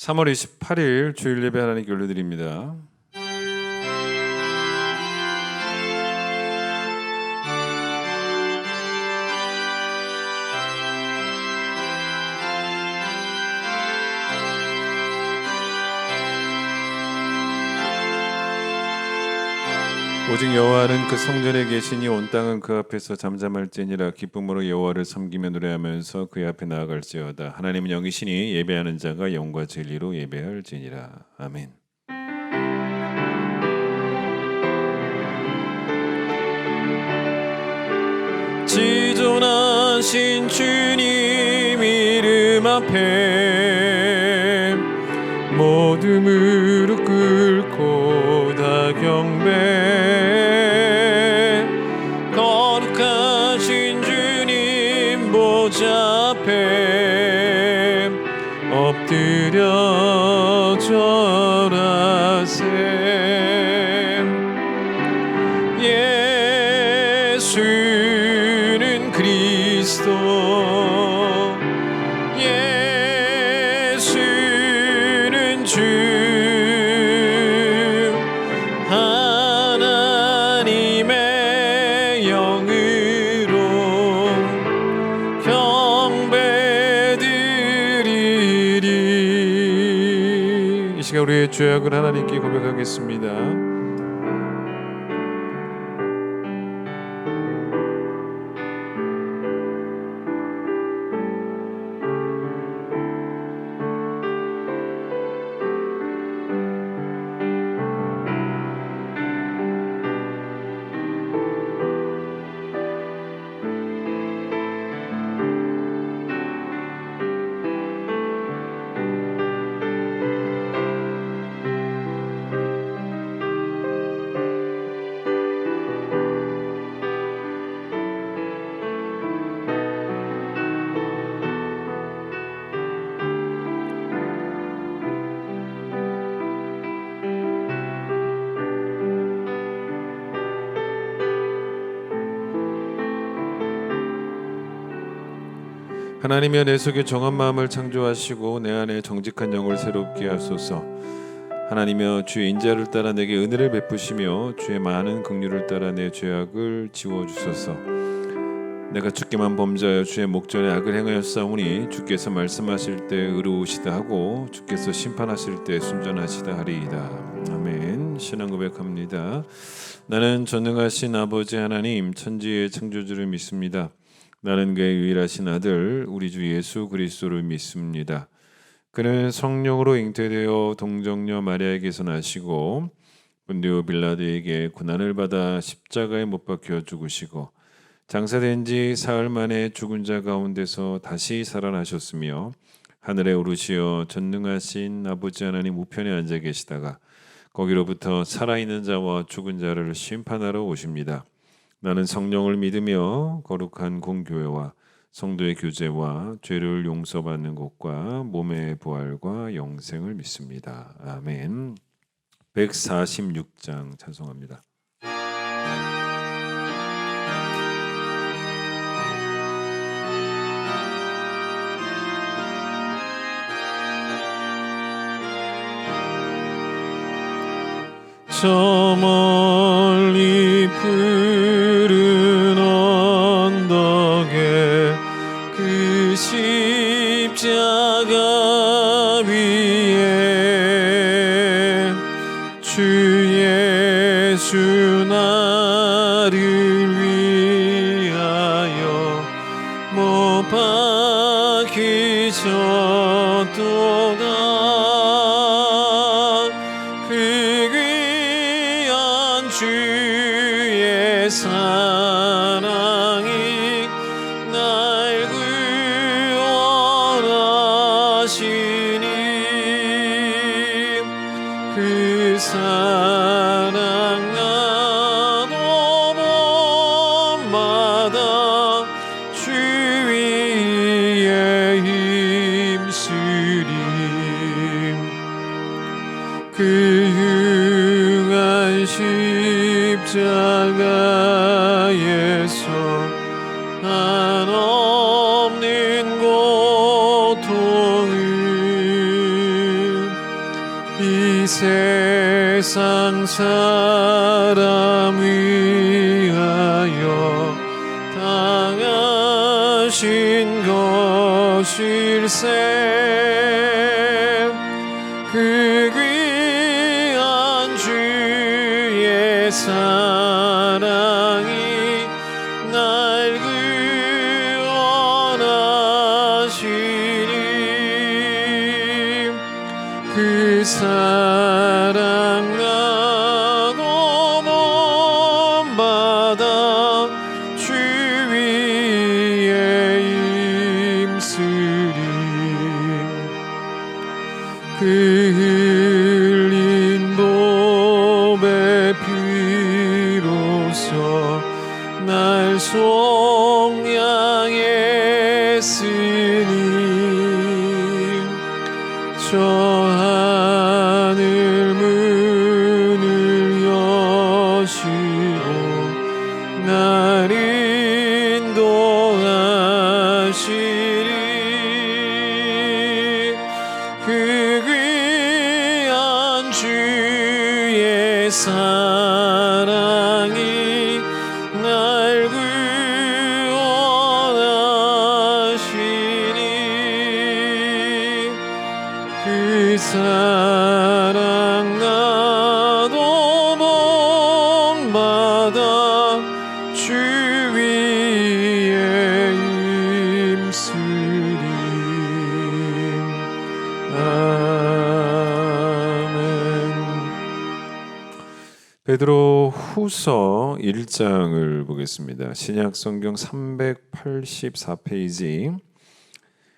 3월 28일 주일 예배 하나님께 올려드립니다. 오직 여호와는 그 성전에 계시니 온 땅은 그 앞에서 잠잠할지니라. 기쁨으로 여호와를 섬기며 노래하면서 그의 앞에 나아갈지어다. 하나님은 영이시니 예배하는 자가 영과 진리로 예배할지니라. 아멘. 지존하신 주님 이름 앞에 모두 무릎 꿇고 다 경배. 거룩하신 주님 보좌 앞에 엎드려 절하세. 예수는 그리스도, 예수는 주, 하나님의 영으로 경배드리리. 이 시간 우리의 죄악을 하나님께 고백하겠습니다. 하나님이여, 내 속에 정한 마음을 창조하시고 내 안에 정직한 영을 새롭게 하소서. 하나님이여, 주의 인자를 따라 내게 은혜를 베푸시며 주의 많은 긍휼을 따라 내 죄악을 지워주소서. 내가 주께만 범죄하여 주의 목전에 악을 행하였사오니 주께서 말씀하실 때 의로우시다 하고 주께서 심판하실 때 순전하시다 하리이다. 아멘. 신앙 고백합니다. 나는 전능하신 아버지 하나님, 천지의 창조주를 믿습니다. 나는 그의 유일하신 아들 우리 주 예수 그리스도를 믿습니다. 그는 성령으로 잉태되어 동정녀 마리아에게서 나시고 본디오 빌라도에게 고난을 받아 십자가에 못 박혀 죽으시고 장사된 지 사흘 만에 죽은 자 가운데서 다시 살아나셨으며 하늘에 오르시어 전능하신 아버지 하나님 우편에 앉아 계시다가 거기로부터 살아있는 자와 죽은 자를 심판하러 오십니다. 나는 성령을 믿으며 거룩한 공교회와 성도의 교제와 죄를 용서받는 것과 몸의 부활과 영생을 믿습니다. 아멘. 146장 찬송합니다. 저 멀리 푸른 언덕에 그 십자가 위에 주 예수 나를 위하여 못 박히셨도다. 주의 사랑이 날 구원하시니 그 사랑 나도 봄마다 주 위에 힘쓰리. 그 흉한 십자가에서 한없는 고통을 세상 사람 위하여 당하신 것일세. 그 귀한 주의 사랑이 날 구원하시니 그 사랑 나도 본받아 주 위에 힘쓰리. 그 흘린 보배 피로써 날 속량했으니 저 하늘 문을 여시고 날 인도하시리. 그 귀한 주의 사랑이 날 구원하시니 그 사랑 나도 본받아 주 위에 힘쓰리. 베드로 후서 1장을 보겠습니다. 신약 성경 384페이지,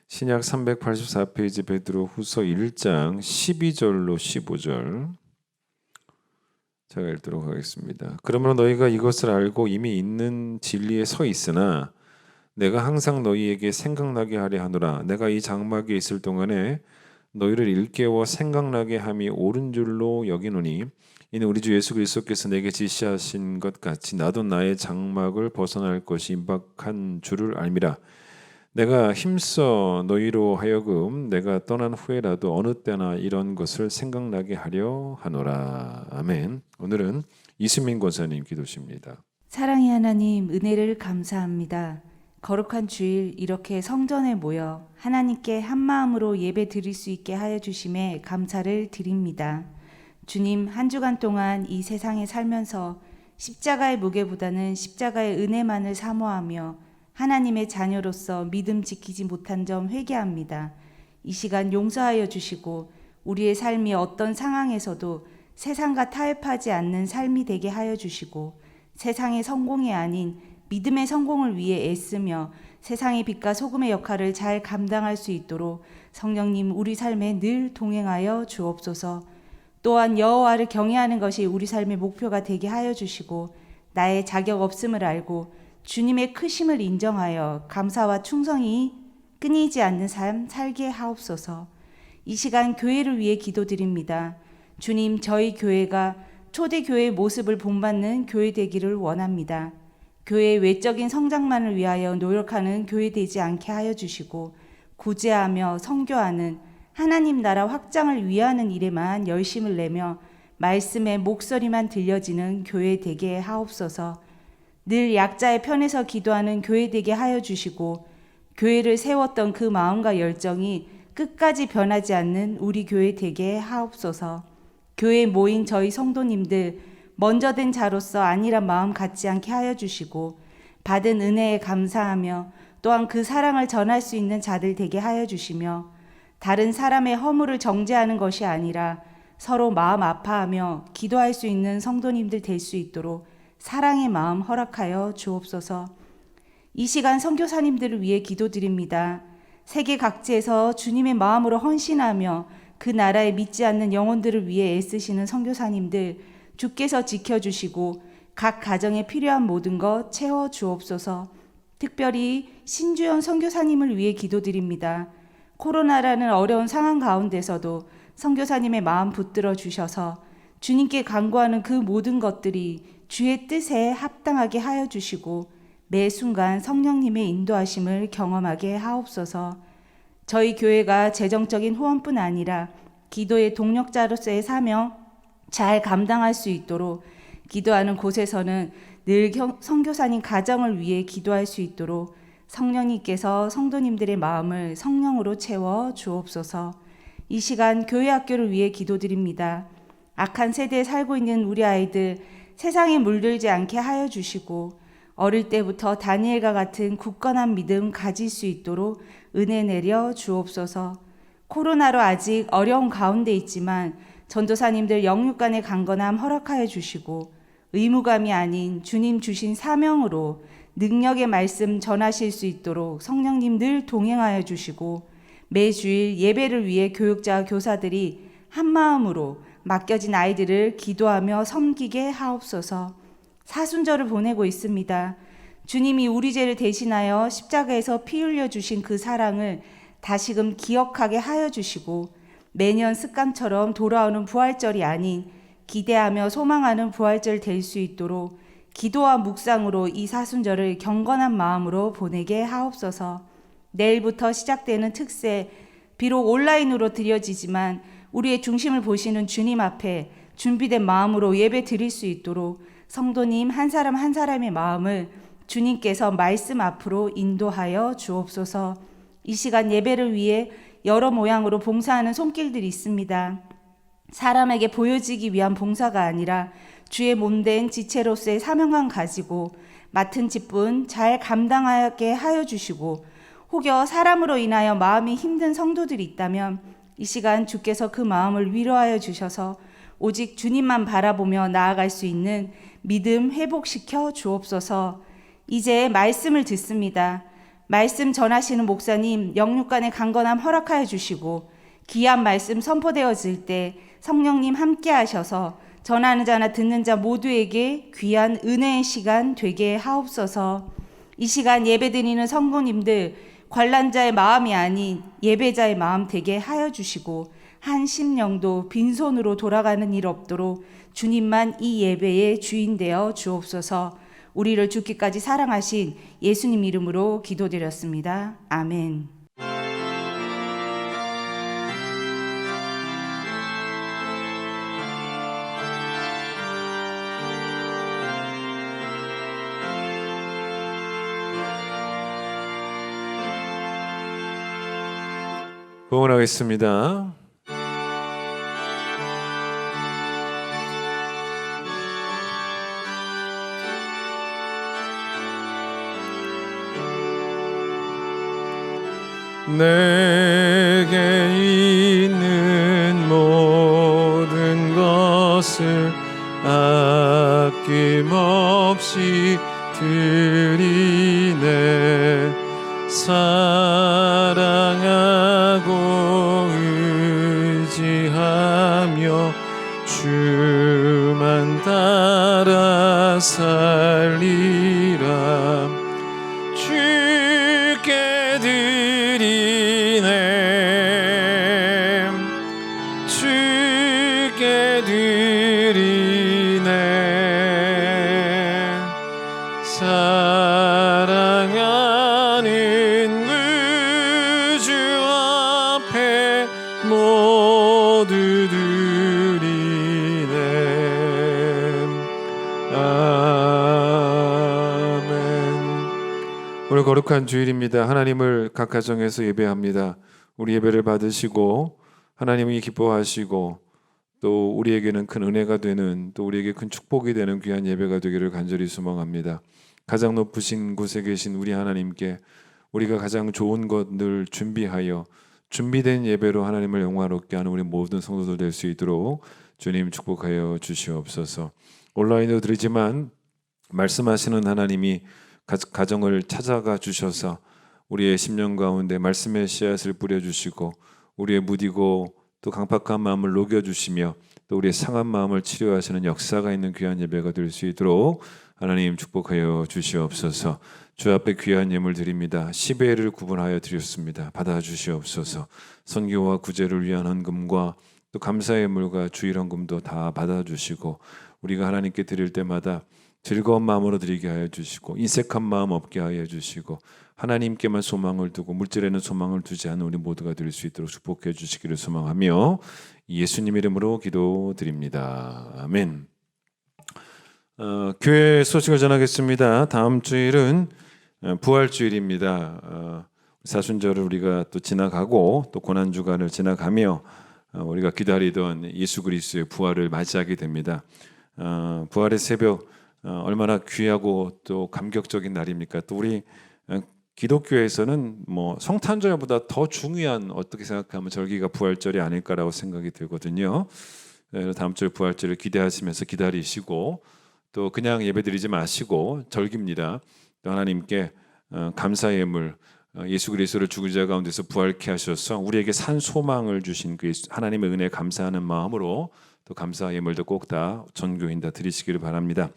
신약 384페이지 베드로 후서 1장 12절로 15절 제가 읽도록 하겠습니다. 그러므로 너희가 이것을 알고 이미 있는 진리에 서 있으나 내가 항상 너희에게 생각나게 하려 하노라. 내가 이 장막에 있을 동안에 너희를 일깨워 생각나게 함이 옳은 줄로 여기노니 이는 우리 주 예수 그리스도께서 내게 지시하신 것 같이 나도 나의 장막을 벗어날 것이 임박한 줄을 알미라. 내가 힘써 너희로 하여금 내가 떠난 후에라도 어느 때나 이런 것을 생각나게 하려 하노라. 아멘. 오늘은 이수민 권사님 기도십니다. 사랑의 하나님, 은혜를 감사합니다. 거룩한 주일 이렇게 성전에 모여 하나님께 한 마음으로 예배 드릴 수 있게 하여 주심에 감사를 드립니다. 주님, 한 주간 동안 이 세상에 살면서 십자가의 무게보다는 십자가의 은혜만을 사모하며 하나님의 자녀로서 믿음 지키지 못한 점 회개합니다. 이 시간 용서하여 주시고 우리의 삶이 어떤 상황에서도 세상과 타협하지 않는 삶이 되게 하여 주시고 세상의 성공이 아닌 믿음의 성공을 위해 애쓰며 세상의 빛과 소금의 역할을 잘 감당할 수 있도록 성령님 우리 삶에 늘 동행하여 주옵소서. 또한 여호와를 경외하는 것이 우리 삶의 목표가 되게 하여 주시고 나의 자격 없음을 알고 주님의 크심을 인정하여 감사와 충성이 끊이지 않는 삶 살게 하옵소서. 이 시간 교회를 위해 기도드립니다. 주님, 저희 교회가 초대교회의 모습을 본받는 교회 되기를 원합니다. 교회의 외적인 성장만을 위하여 노력하는 교회 되지 않게 하여 주시고 구제하며 선교하는 하나님 나라 확장을 위하는 일에만 열심을 내며 말씀의 목소리만 들려지는 교회 되게 하옵소서. 늘 약자의 편에서 기도하는 교회 되게 하여 주시고 교회를 세웠던 그 마음과 열정이 끝까지 변하지 않는 우리 교회 되게 하옵소서. 교회에 모인 저희 성도님들 먼저 된 자로서 안일한 마음 갖지 않게 하여 주시고 받은 은혜에 감사하며 또한 그 사랑을 전할 수 있는 자들 되게 하여 주시며 다른 사람의 허물을 정죄하는 것이 아니라 서로 마음 아파하며 기도할 수 있는 성도님들 될 수 있도록 사랑의 마음 허락하여 주옵소서. 이 시간 선교사님들을 위해 기도드립니다. 세계 각지에서 주님의 마음으로 헌신하며 그 나라에 믿지 않는 영혼들을 위해 애쓰시는 선교사님들 주께서 지켜주시고 각 가정에 필요한 모든 것 채워 주옵소서. 특별히 신주연 선교사님을 위해 기도드립니다. 코로나라는 어려운 상황 가운데서도 선교사님의 마음 붙들어 주셔서 주님께 간구하는 그 모든 것들이 주의 뜻에 합당하게 하여 주시고 매 순간 성령님의 인도하심을 경험하게 하옵소서. 저희 교회가 재정적인 후원뿐 아니라 기도의 동력자로서의 사명 잘 감당할 수 있도록, 기도하는 곳에서는 늘 선교사님 가정을 위해 기도할 수 있도록 성령님께서 성도님들의 마음을 성령으로 채워 주옵소서. 이 시간 교회 학교를 위해 기도드립니다. 악한 세대에 살고 있는 우리 아이들 세상에 물들지 않게 하여 주시고, 어릴 때부터 다니엘과 같은 굳건한 믿음 가질 수 있도록 은혜 내려 주옵소서. 코로나로 아직 어려운 가운데 있지만 전도사님들 영육간의 강건함 허락하여 주시고, 의무감이 아닌 주님 주신 사명으로 능력의 말씀 전하실 수 있도록 성령님 늘 동행하여 주시고, 매주일 예배를 위해 교육자와 교사들이 한마음으로 맡겨진 아이들을 기도하며 섬기게 하옵소서. 사순절을 보내고 있습니다. 주님이 우리 죄를 대신하여 십자가에서 피 흘려 주신 그 사랑을 다시금 기억하게 하여 주시고, 매년 습관처럼 돌아오는 부활절이 아닌 기대하며 소망하는 부활절 될 수 있도록 기도와 묵상으로 이 사순절을 경건한 마음으로 보내게 하옵소서. 내일부터 시작되는 특세, 비록 온라인으로 드려지지만 우리의 중심을 보시는 주님 앞에 준비된 마음으로 예배 드릴 수 있도록 성도님 한 사람 한 사람의 마음을 주님께서 말씀 앞으로 인도하여 주옵소서. 이 시간 예배를 위해 여러 모양으로 봉사하는 손길들이 있습니다. 사람에게 보여지기 위한 봉사가 아니라 주의 몸된 지체로서의 사명감 가지고 맡은 직분 잘 감당하게 하여 주시고, 혹여 사람으로 인하여 마음이 힘든 성도들이 있다면 이 시간 주께서 그 마음을 위로하여 주셔서 오직 주님만 바라보며 나아갈 수 있는 믿음 회복시켜 주옵소서. 이제 말씀을 듣습니다. 말씀 전하시는 목사님 영육간의 강건함 허락하여 주시고, 귀한 말씀 선포되어질 때 성령님 함께 하셔서 전하는 자나 듣는 자 모두에게 귀한 은혜의 시간 되게 하옵소서. 이 시간 예배드리는 성도님들 관람자의 마음이 아닌 예배자의 마음 되게 하여 주시고, 한 심령도 빈손으로 돌아가는 일 없도록 주님만 이 예배의 주인 되어 주옵소서. 우리를 죽기까지 사랑하신 예수님 이름으로 기도드렸습니다. 아멘. 응원하겠습니다. 내게 있는 모든 것을 아낌없이 드리네. 사랑하고 의지하며 주만 따라 살리라. 주께 드리네. 주께 드리네. 사랑하는 우주 앞에 모두 드리네. 아멘. 오늘 거룩한 주일입니다. 하나님을 각 가정에서 예배합니다. 우리 예배를 받으시고 하나님이 기뻐하시고 또 우리에게는 큰 은혜가 되는, 또 우리에게 큰 축복이 되는 귀한 예배가 되기를 간절히 소망합니다. 가장 높으신 곳에 계신 우리 하나님께 우리가 가장 좋은 것 늘 준비하여 준비된 예배로 하나님을 영광롭게 하는 우리 모든 성도들 될 수 있도록 주님 축복하여 주시옵소서. 온라인으로 드리지만 말씀하시는 하나님이 가정을 찾아가 주셔서 우리의 심령 가운데 말씀의 씨앗을 뿌려주시고 우리의 무디고 또 강팍한 마음을 녹여주시며 또 우리의 상한 마음을 치료하시는 역사가 있는 귀한 예배가 될 수 있도록 하나님 축복하여 주시옵소서. 주 앞에 귀한 예물 드립니다. 10회를 구분하여 드렸습니다. 받아 주시옵소서. 선교와 구제를 위한 헌금과 또 감사의 예물과 주일 헌금도 다 받아 주시고 우리가 하나님께 드릴 때마다 즐거운 마음으로 드리게 하여 주시고 인색한 마음 없게 하여 주시고 하나님께만 소망을 두고 물질에는 소망을 두지 않은 우리 모두가 될 수 있도록 축복해 주시기를 소망하며 예수님 이름으로 기도드립니다. 아멘. 교회 소식을 전하겠습니다. 다음 주일은 부활주일입니다. 사순절을 우리가 또 지나가고 또 고난주간을 지나가며 우리가 기다리던 예수 그리스도의 부활을 맞이하게 됩니다. 부활의 새벽 얼마나 귀하고 또 감격적인 날입니까? 또 우리 기독교에서는 뭐 성탄절보다 더 중요한 어떻게 생각하면 절기가 부활절이 아닐까라고 생각이 들거든요. 다음 주 부활절을 기대하시면서 기다리시고 또 그냥 예배드리지 마시고 절기입니다. 또 하나님께 감사의 예물 예수 그리스도를 죽은 자 가운데서 부활케 하셔서 우리에게 산 소망을 주신 그 하나님의 은혜에 감사하는 마음으로 또 감사 예물도 꼭 다 전교인 다 드리시기를 바랍니다.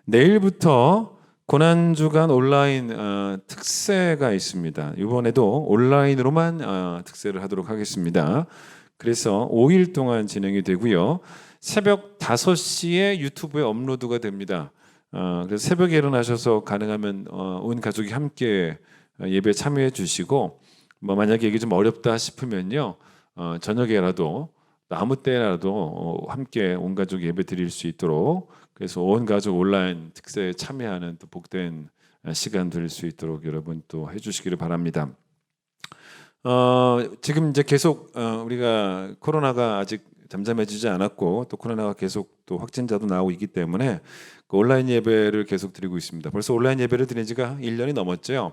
내일부터 고난주간 온라인 특세가 있습니다. 이번에도 온라인으로만 특세를 하도록 하겠습니다. 그래서 5일 동안 진행이 되고요. 새벽 5시에 유튜브에 업로드가 됩니다. 그래서 새벽에 일어나셔서 가능하면 온 가족이 함께 예배에 참여해 주시고 뭐 만약에 이게 좀 어렵다 싶으면요. 저녁에라도 아무 때라도 함께 온 가족 예배 드릴 수 있도록 그래서 온 가족 온라인 특세에 참여하는 또 복된 시간 될 수 있도록 여러분 또 해주시기를 바랍니다. 지금 이제 계속 우리가 코로나가 아직 잠잠해지지 않았고 또 코로나가 계속 또 확진자도 나오고 있기 때문에 그 온라인 예배를 계속 드리고 있습니다. 벌써 온라인 예배를 드린 지가 1년이 넘었죠.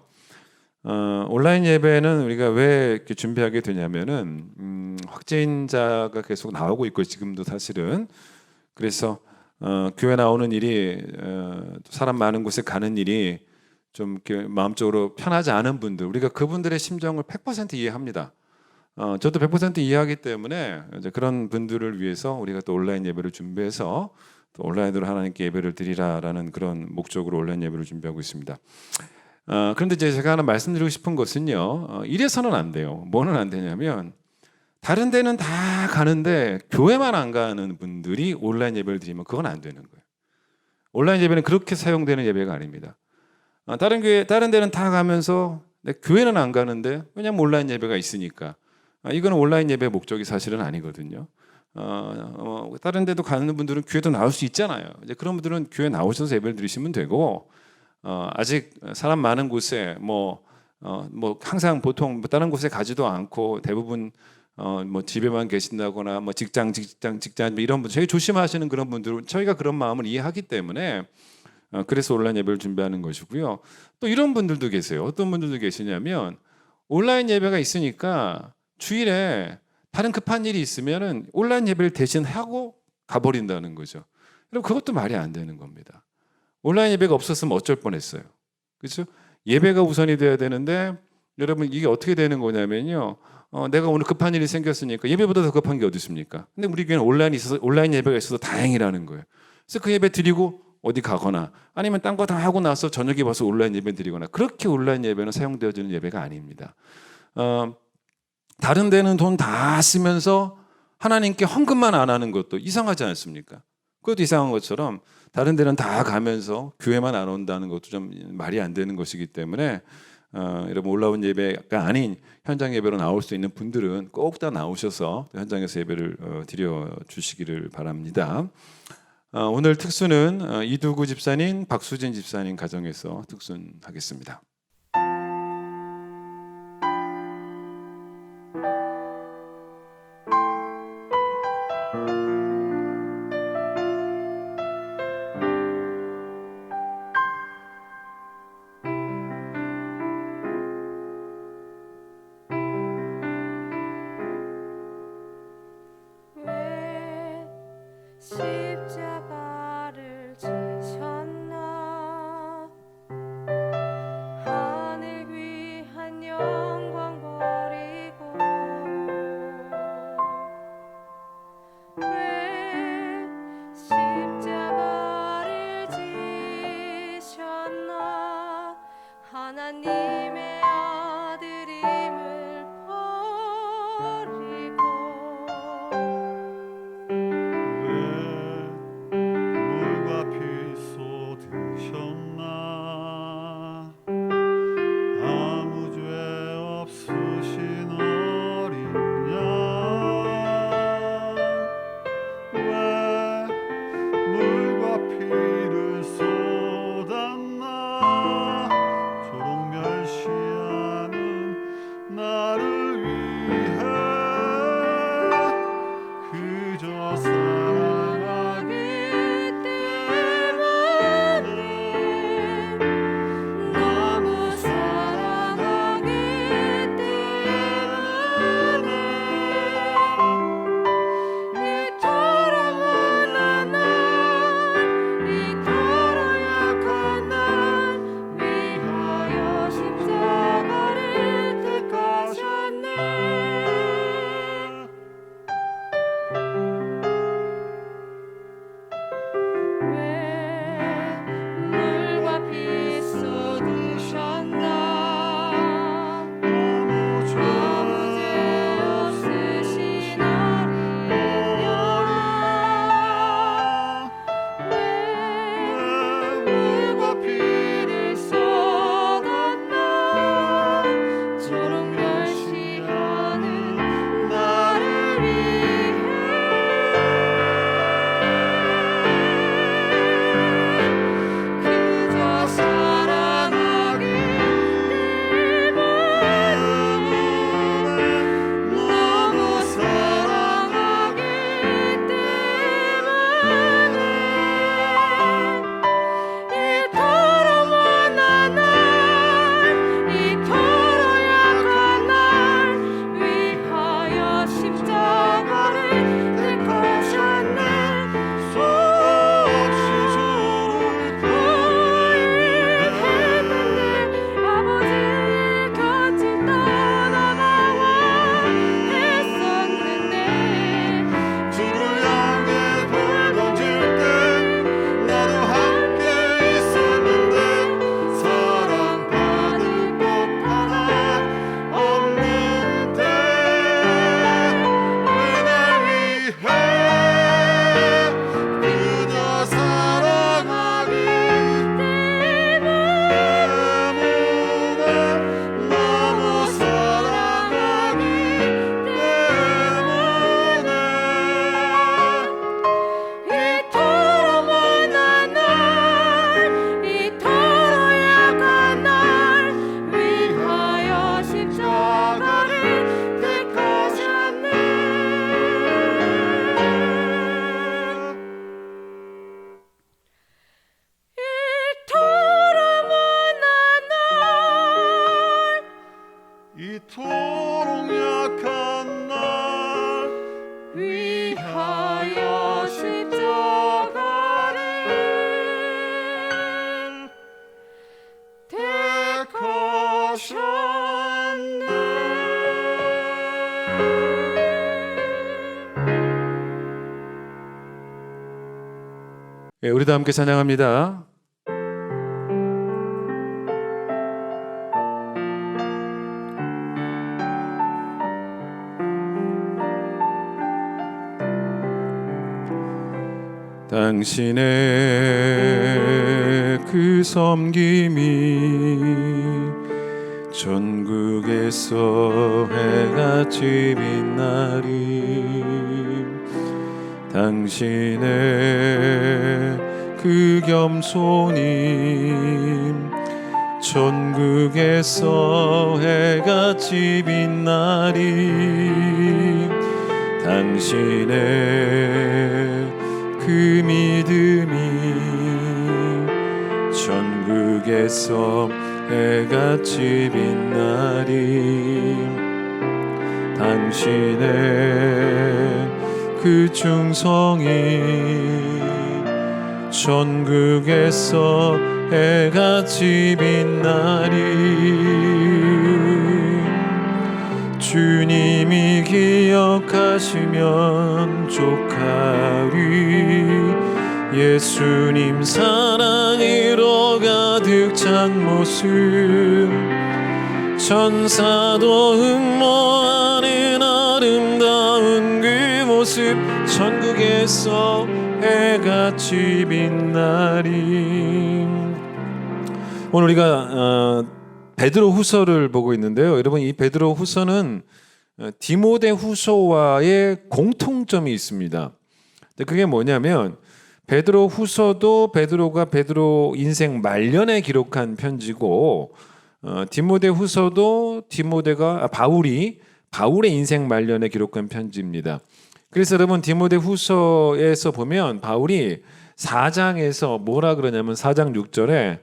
온라인 예배는 우리가 왜 이렇게 준비하게 되냐면은 확진자가 계속 나오고 있고 지금도 사실은 그래서 교회 나오는 일이 사람 많은 곳에 가는 일이 좀 이렇게 마음적으로 편하지 않은 분들 우리가 그분들의 심정을 100% 이해합니다. 저도 100% 이해하기 때문에 이제 그런 분들을 위해서 우리가 또 온라인 예배를 준비해서 또 온라인으로 하나님께 예배를 드리라라는 그런 목적으로 온라인 예배를 준비하고 있습니다. 그런데 이제 제가 하나 말씀드리고 싶은 것은요. 이래서는 안 돼요. 뭐는 안 되냐면 다른 데는 다 가는데 교회만 안 가는 분들이 온라인 예배를 드리면 그건 안 되는 거예요. 온라인 예배는 그렇게 사용되는 예배가 아닙니다. 다른 데는 다 가면서 교회는 안 가는데 왜냐면 온라인 예배가 있으니까 이거는 온라인 예배의 목적이 사실은 아니거든요. 다른 데도 가는 분들은 교회도 나올 수 있잖아요. 이제 그런 분들은 교회 나오셔서 예배를 드리시면 되고 아직 사람 많은 곳에 뭐 항상 보통 다른 곳에 가지도 않고 대부분 뭐 집에만 계신다거나 뭐 직장 뭐 이런 분들 되게 조심하시는 그런 분들은 저희가 그런 마음을 이해하기 때문에 그래서 온라인 예배를 준비하는 것이고요. 또 이런 분들도 계세요. 어떤 분들도 계시냐면 온라인 예배가 있으니까 주일에 다른 급한 일이 있으면은 온라인 예배를 대신 하고 가버린다는 거죠. 여러분 그것도 말이 안 되는 겁니다. 온라인 예배가 없었으면 어쩔 뻔했어요. 그렇죠? 예배가 우선이 돼야 되는데 여러분 이게 어떻게 되는 거냐면요. 내가 오늘 급한 일이 생겼으니까 예배보다 더 급한 게 어디 있습니까? 근데 우리 교회는 온라인 예배가 있어서 다행이라는 거예요. 그래서 그 예배 드리고 어디 가거나 아니면 딴 거 다 하고 나서 저녁에 와서 온라인 예배 드리거나 그렇게 온라인 예배는 사용되어지는 예배가 아닙니다. 다른 데는 돈 다 쓰면서 하나님께 헌금만 안 하는 것도 이상하지 않습니까? 그것도 이상한 것처럼 다른 데는 다 가면서 교회만 안 온다는 것도 좀 말이 안 되는 것이기 때문에 여러분 올라온 예배가 아닌 현장 예배로 나올 수 있는 분들은 꼭 다 나오셔서 현장에서 예배를 드려 주시기를 바랍니다. 오늘 특수는 이두구 집사님, 박수진 집사님 가정에서 특순하겠습니다. 십자가를 지셨나 우리도 함께 찬양합니다. 당신의 그 섬김이 전국에서 해같이 빛나리. 당신의 그 겸손이 전국에서 해같이 빛나리. 당신의 그 믿음이 전국에서 해같이 빛나리. 당신의 그 충성이 전국에서 해같이 빛나리. 주님이 기억하시면 족하리. 예수님 사랑으로 가득 찬 모습, 천사도 흠모하는 아름다운 그 모습, 전국에서 해같이 빛나리. 오늘 우리가 베드로 후서를 보고 있는데요. 여러분, 이 베드로 후서는 디모데 후서와의 공통점이 있습니다. 그게 뭐냐면 베드로 후서도 베드로가 베드로 인생 말년에 기록한 편지고, 디모데 후서도 바울이 바울의 인생 말년에 기록한 편지입니다. 그래서 여러분, 디모데 후서에서 보면 바울이 4장에서 뭐라 그러냐면 4장 6절에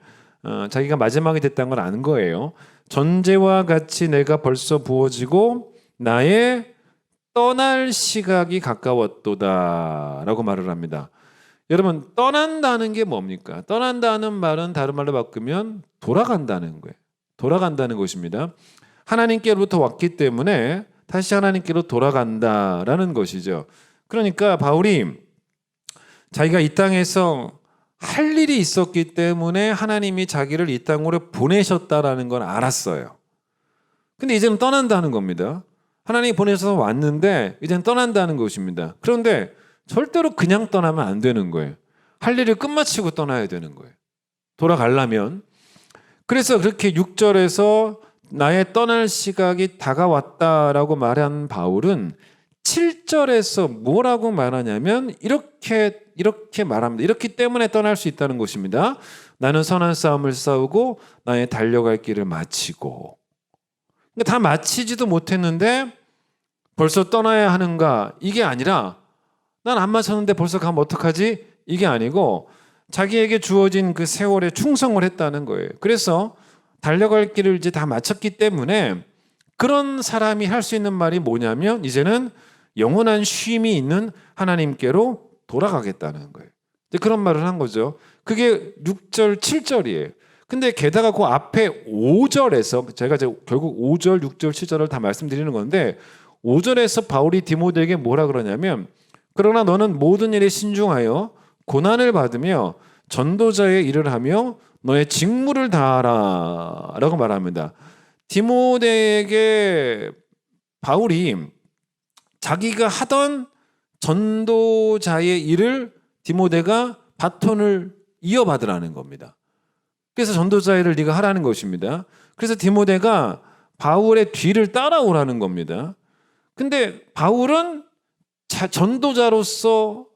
자기가 마지막이 됐다는 걸 아는 거예요. 전제와 같이 내가 벌써 부어지고 나의 떠날 시각이 가까웠도다 라고 말을 합니다. 여러분, 떠난다는 게 뭡니까? 떠난다는 말은 다른 말로 바꾸면 돌아간다는 거예요. 돌아간다는 것입니다. 하나님께로부터 왔기 때문에 다시 하나님께로 돌아간다라는 것이죠. 그러니까 바울이 자기가 이 땅에서 할 일이 있었기 때문에 하나님이 자기를 이 땅으로 보내셨다라는 걸 알았어요. 근데 이제는 떠난다는 겁니다. 하나님이 보내셔서 왔는데 이제는 떠난다는 것입니다. 그런데 절대로 그냥 떠나면 안 되는 거예요. 할 일을 끝마치고 떠나야 되는 거예요. 돌아가려면. 그래서 그렇게 6절에서 나의 떠날 시각이 다가왔다라고 말한 바울은 7절에서 뭐라고 말하냐면 이렇게 말합니다. 이렇기 때문에 떠날 수 있다는 것입니다. 나는 선한 싸움을 싸우고 나의 달려갈 길을 마치고. 그러니까 다 마치지도 못했는데 벌써 떠나야 하는가? 이게 아니라 난 안 마쳤는데 벌써 가면 어떡하지? 이게 아니고 자기에게 주어진 그 세월에 충성을 했다는 거예요. 그래서 달려갈 길을 이제 다 마쳤기 때문에 그런 사람이 할 수 있는 말이 뭐냐면 이제는 영원한 쉼이 있는 하나님께로 돌아가겠다는 거예요. 그런 말을 한 거죠. 그게 6절, 7절이에요. 근데 게다가 그 앞에 5절에서 제가 결국 5절, 6절, 7절을 다 말씀드리는 건데 5절에서 바울이 디모데에게 뭐라 그러냐면 그러나 너는 모든 일에 신중하여 고난을 받으며 전도자의 일을 하며 너의 직무를 다하라 라고 말합니다. 디모데에게 바울이 자기가 하던 전도자의 일을 디모데가 바톤을 이어받으라는 겁니다. 그래서 전도자 일을 네가 하라는 것입니다. 그래서 디모데가 바울의 뒤를 따라오라는 겁니다. 근데 바울은 전도자로서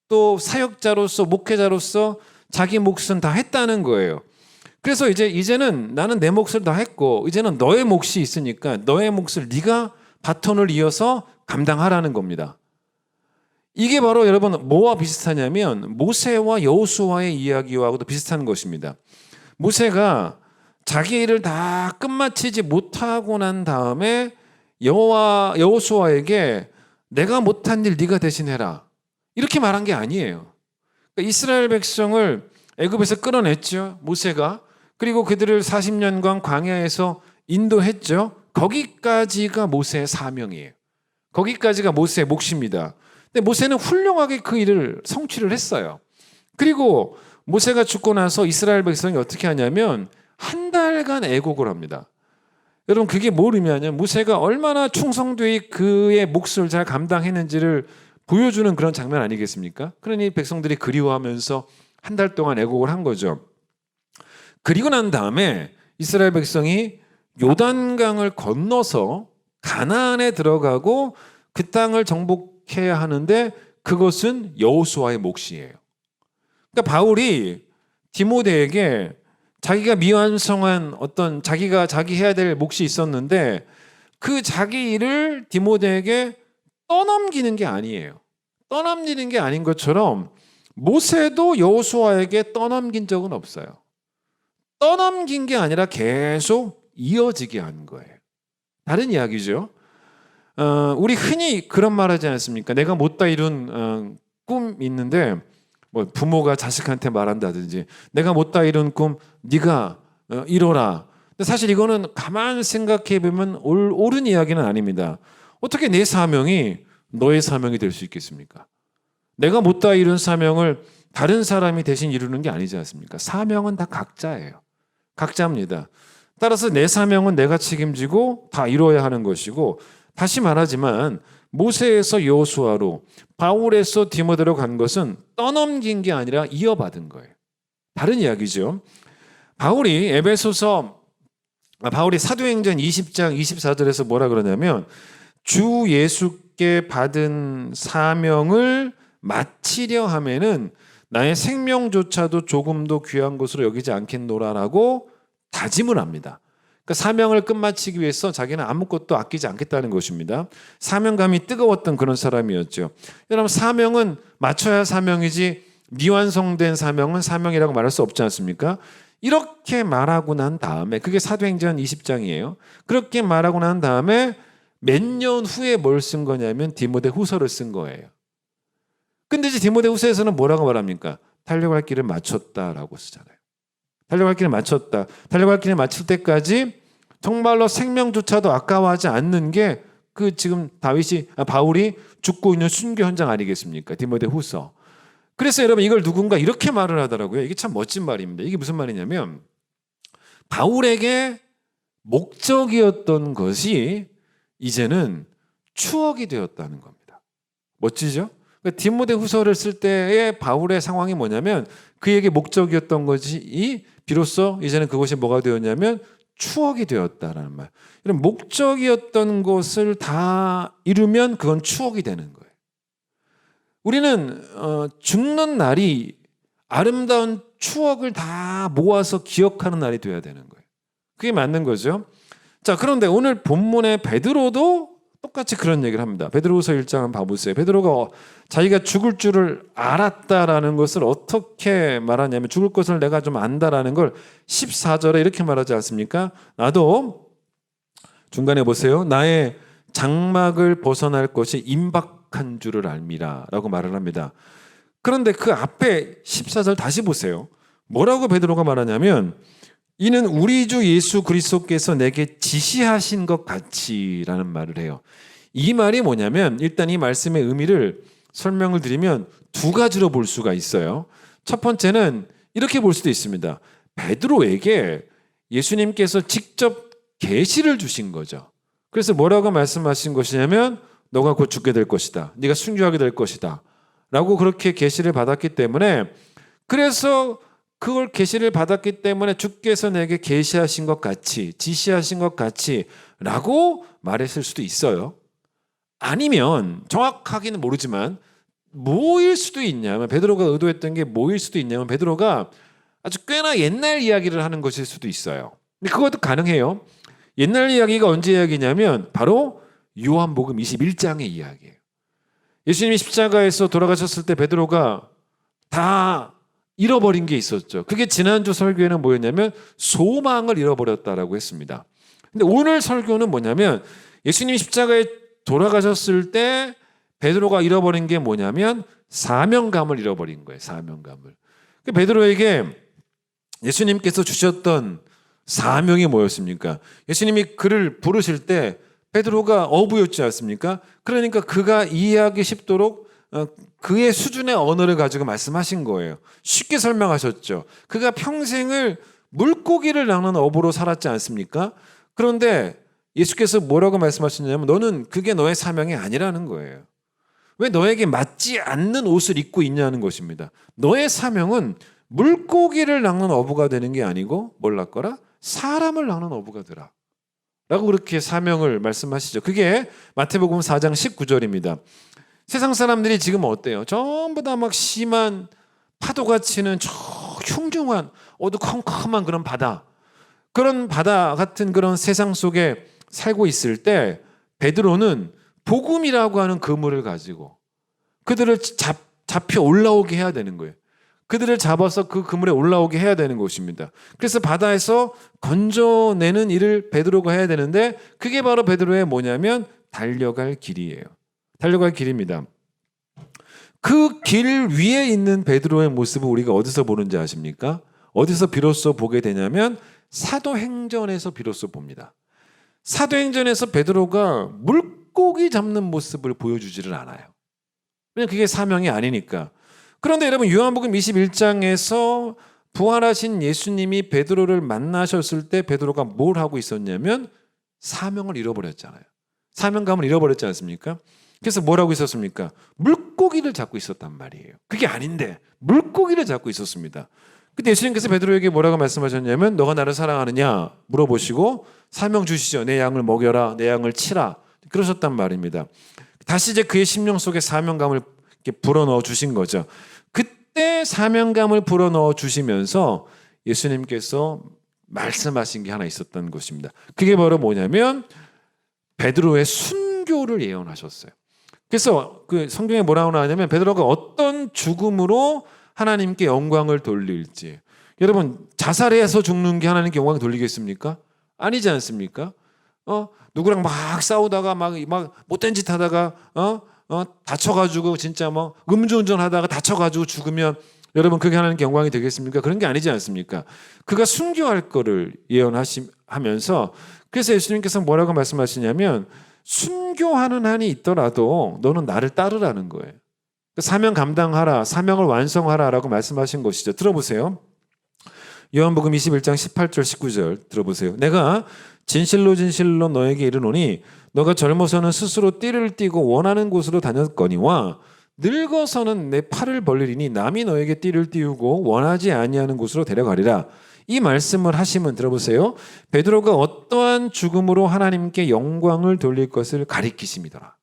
또 사역자로서 목회자로서 자기 몫은 다 했다는 거예요. 그래서 이제는 나는 내 몫을 다 했고 이제는 너의 몫이 있으니까 너의 몫을 네가 바톤을 이어서 감당하라는 겁니다. 이게 바로 여러분 뭐와 비슷하냐면 모세와 여호수아의 이야기와도 비슷한 것입니다. 모세가 자기 일을 다 끝마치지 못하고 난 다음에 여호수아에게 내가 못한 일 네가 대신해라 이렇게 말한 게 아니에요. 그러니까 이스라엘 백성을 애굽에서 끌어냈죠, 모세가. 그리고 그들을 40년간 광야에서 인도했죠. 거기까지가 모세의 사명이에요. 거기까지가 모세의 몫입니다. 근데 모세는 훌륭하게 그 일을 성취를 했어요. 그리고 모세가 죽고 나서 이스라엘 백성이 어떻게 하냐면 한 달간 애곡을 합니다. 여러분 그게 뭘 의미하냐면 모세가 얼마나 충성되이 그의 몫을 잘 감당했는지를 보여주는 그런 장면 아니겠습니까? 그러니 백성들이 그리워하면서 한 달 동안 애곡을 한 거죠. 그리고 난 다음에 이스라엘 백성이 요단강을 건너서 가나안에 들어가고 그 땅을 정복해야 하는데 그것은 여호수아의 몫이에요. 그러니까 바울이 디모데에게 자기가 미완성한 어떤 자기가 자기 해야 될 몫이 있었는데 그 자기 일을 디모데에게 떠넘기는 게 아니에요. 떠넘기는 게 아닌 것처럼 모세도 여호수아에게 떠넘긴 적은 없어요. 떠넘긴 게 아니라 계속 이어지게 한 거예요. 다른 이야기죠. 우리 흔히 그런 말 하지 않습니까? 내가 못다 이룬 꿈이 있는데 뭐 부모가 자식한테 말한다든지 내가 못다 이룬 꿈 네가 이뤄라. 근데 사실 이거는 가만 생각해 보면 옳은 이야기는 아닙니다. 어떻게 내 사명이 너의 사명이 될 수 있겠습니까? 내가 못다 이룬 사명을 다른 사람이 대신 이루는 게 아니지 않습니까? 사명은 다 각자예요. 각자입니다. 따라서 내 사명은 내가 책임지고 다 이루어야 하는 것이고, 다시 말하지만 모세에서 여호수아로, 바울에서 디모데로 간 것은 떠넘긴 게 아니라 이어받은 거예요. 다른 이야기죠. 바울이 사도행전 20장 24절에서 뭐라 그러냐면 주 예수께 받은 사명을 마치려 하면은 나의 생명조차도 조금도 귀한 것으로 여기지 않겠노라라고 다짐을 합니다. 그러니까 사명을 끝마치기 위해서 자기는 아무것도 아끼지 않겠다는 것입니다. 사명감이 뜨거웠던 그런 사람이었죠. 여러분 사명은 맞춰야 할 사명이지 미완성된 사명은 사명이라고 말할 수 없지 않습니까? 이렇게 말하고 난 다음에, 그게 사도행전 20장이에요. 그렇게 말하고 난 다음에 몇 년 후에 뭘 쓴 거냐면 디모데 후서를 쓴 거예요. 근데 이제 디모데 후서에서는 뭐라고 말합니까? 달려갈 길을 마쳤다라고 쓰잖아요. 달려갈 길을 마쳤다. 달려갈 길을 마칠 때까지 정말로 생명조차도 아까워하지 않는 게 그 지금 바울이 죽고 있는 순교 현장 아니겠습니까? 디모데 후서. 그래서 여러분 이걸 누군가 이렇게 말을 하더라고요. 이게 참 멋진 말입니다. 이게 무슨 말이냐면 바울에게 목적이었던 것이 이제는 추억이 되었다는 겁니다. 멋지죠? 그러니까 디모데 후서를 쓸 때의 바울의 상황이 뭐냐면 그에게 목적이었던 것이 비로소 이제는 그것이 뭐가 되었냐면 추억이 되었다라는 말. 이런 목적이었던 것을 다 이루면 그건 추억이 되는 거예요. 우리는 죽는 날이 아름다운 추억을 다 모아서 기억하는 날이 돼야 되는 거예요. 그게 맞는 거죠. 자, 그런데 오늘 본문의 베드로도 똑같이 그런 얘기를 합니다. 베드로후서 1장 한번 봐보세요. 베드로가 자기가 죽을 줄을 알았다라는 것을 어떻게 말하냐면 죽을 것을 내가 좀 안다라는 걸 14절에 이렇게 말하지 않습니까? 나도 중간에 보세요. 나의 장막을 벗어날 것이 임박한 줄을 알미라 라고 말을 합니다. 그런데 그 앞에 14절 다시 보세요. 뭐라고 베드로가 말하냐면 이는 우리 주 예수 그리스도께서 내게 지시하신 것 같이라는 말을 해요. 이 말이 뭐냐면 일단 이 말씀의 의미를 설명을 드리면 두 가지로 볼 수가 있어요. 첫 번째는 이렇게 볼 수도 있습니다. 베드로에게 예수님께서 직접 계시를 주신 거죠. 그래서 뭐라고 말씀하신 것이냐면 너가 곧 죽게 될 것이다. 네가 순교하게 될 것이다. 라고 그렇게 계시를 받았기 때문에, 그래서 그걸 계시를 받았기 때문에 주께서 내게 계시하신 것 같이, 지시하신 것 같이 라고 말했을 수도 있어요. 아니면 정확하게는 모르지만 뭐일 수도 있냐면, 베드로가 의도했던 게 뭐일 수도 있냐면 베드로가 아주 꽤나 옛날 이야기를 하는 것일 수도 있어요. 근데 그것도 가능해요. 옛날 이야기가 언제 이야기냐면 바로 요한복음 21장의 이야기예요. 예수님이 십자가에서 돌아가셨을 때 베드로가 다 잃어버린 게 있었죠. 그게 지난주 설교에는 뭐였냐면 소망을 잃어버렸다라고 했습니다. 근데 오늘 설교는 뭐냐면 예수님이 십자가에 돌아가셨을 때 베드로가 잃어버린 게 뭐냐면 사명감을 잃어버린 거예요. 사명감을. 베드로에게 예수님께서 주셨던 사명이 뭐였습니까? 예수님이 그를 부르실 때 베드로가 어부였지 않습니까? 그러니까 그가 이해하기 쉽도록 그의 수준의 언어를 가지고 말씀하신 거예요. 쉽게 설명하셨죠. 그가 평생을 물고기를 낚는 어부로 살았지 않습니까? 그런데 예수께서 뭐라고 말씀하셨냐면 너는 그게 너의 사명이 아니라는 거예요. 왜 너에게 맞지 않는 옷을 입고 있냐는 것입니다. 너의 사명은 물고기를 낚는 어부가 되는 게 아니고 뭘 낚거라? 사람을 낚는 어부가 되라. 라고 그렇게 사명을 말씀하시죠. 그게 마태복음 4장 19절입니다. 세상 사람들이 지금 어때요? 전부 다 막 심한 파도가 치는 저 흉흉한 어두컴컴한 그런 바다, 그런 바다 같은 그런 세상 속에 살고 있을 때 베드로는 복음이라고 하는 그물을 가지고 그들을 잡혀 올라오게 해야 되는 거예요. 그들을 잡아서 그 그물에 올라오게 해야 되는 것입니다. 그래서 바다에서 건져내는 일을 베드로가 해야 되는데 그게 바로 베드로의 뭐냐면 달려갈 길이에요. 달려갈 길입니다. 그 길 위에 있는 베드로의 모습을 우리가 어디서 보는지 아십니까? 어디서 비로소 보게 되냐면 사도행전에서 비로소 봅니다. 사도행전에서 베드로가 물고기 잡는 모습을 보여주지를 않아요. 왜냐하면 그게 사명이 아니니까. 그런데 여러분 요한복음 21장에서 부활하신 예수님이 베드로를 만나셨을 때 베드로가 뭘 하고 있었냐면 사명을 잃어버렸잖아요. 사명감을 잃어버렸지 않습니까? 그래서 뭘 하고 있었습니까? 물고기를 잡고 있었단 말이에요. 그게 아닌데 물고기를 잡고 있었습니다. 근데 예수님께서 베드로에게 뭐라고 말씀하셨냐면 너가 나를 사랑하느냐 물어보시고 사명 주시죠. 내 양을 먹여라. 내 양을 치라. 그러셨단 말입니다. 다시 이제 그의 심령 속에 사명감을 이렇게 불어넣어 주신 거죠. 그때 사명감을 불어넣어 주시면서 예수님께서 말씀하신 게 하나 있었던 것입니다. 그게 바로 뭐냐면 베드로의 순교를 예언하셨어요. 그래서 그 성경에 뭐라고 나오냐면 베드로가 어떤 죽음으로 하나님께 영광을 돌릴지. 여러분 자살해서 죽는 게 하나님께 영광을 돌리겠습니까? 아니지 않습니까? 누구랑 막 싸우다가 막 못된 짓 하다가 다쳐가지고 진짜 뭐 음주운전 하다가 다쳐가지고 죽으면 여러분 그게 하나님께 영광이 되겠습니까? 그런 게 아니지 않습니까? 그가 순교할 거를 예언하면서 그래서 예수님께서 뭐라고 말씀하시냐면 순교하는 한이 있더라도 너는 나를 따르라는 거예요. 사명 감당하라, 사명을 완성하라라고 말씀하신 것이죠. 들어보세요. 요한복음 21장 18절 19절 들어보세요. 내가 진실로 진실로 너에게 이르노니 너가 젊어서는 스스로 띠를 띠고 원하는 곳으로 다녔거니와 늙어서는 내 팔을 벌리리니 남이 너에게 띠를 띠우고 원하지 아니하는 곳으로 데려가리라. 이 말씀을 하시면 들어보세요. 베드로가 어떠한 죽음으로 하나님께 영광을 돌릴 것을 가리키십니다.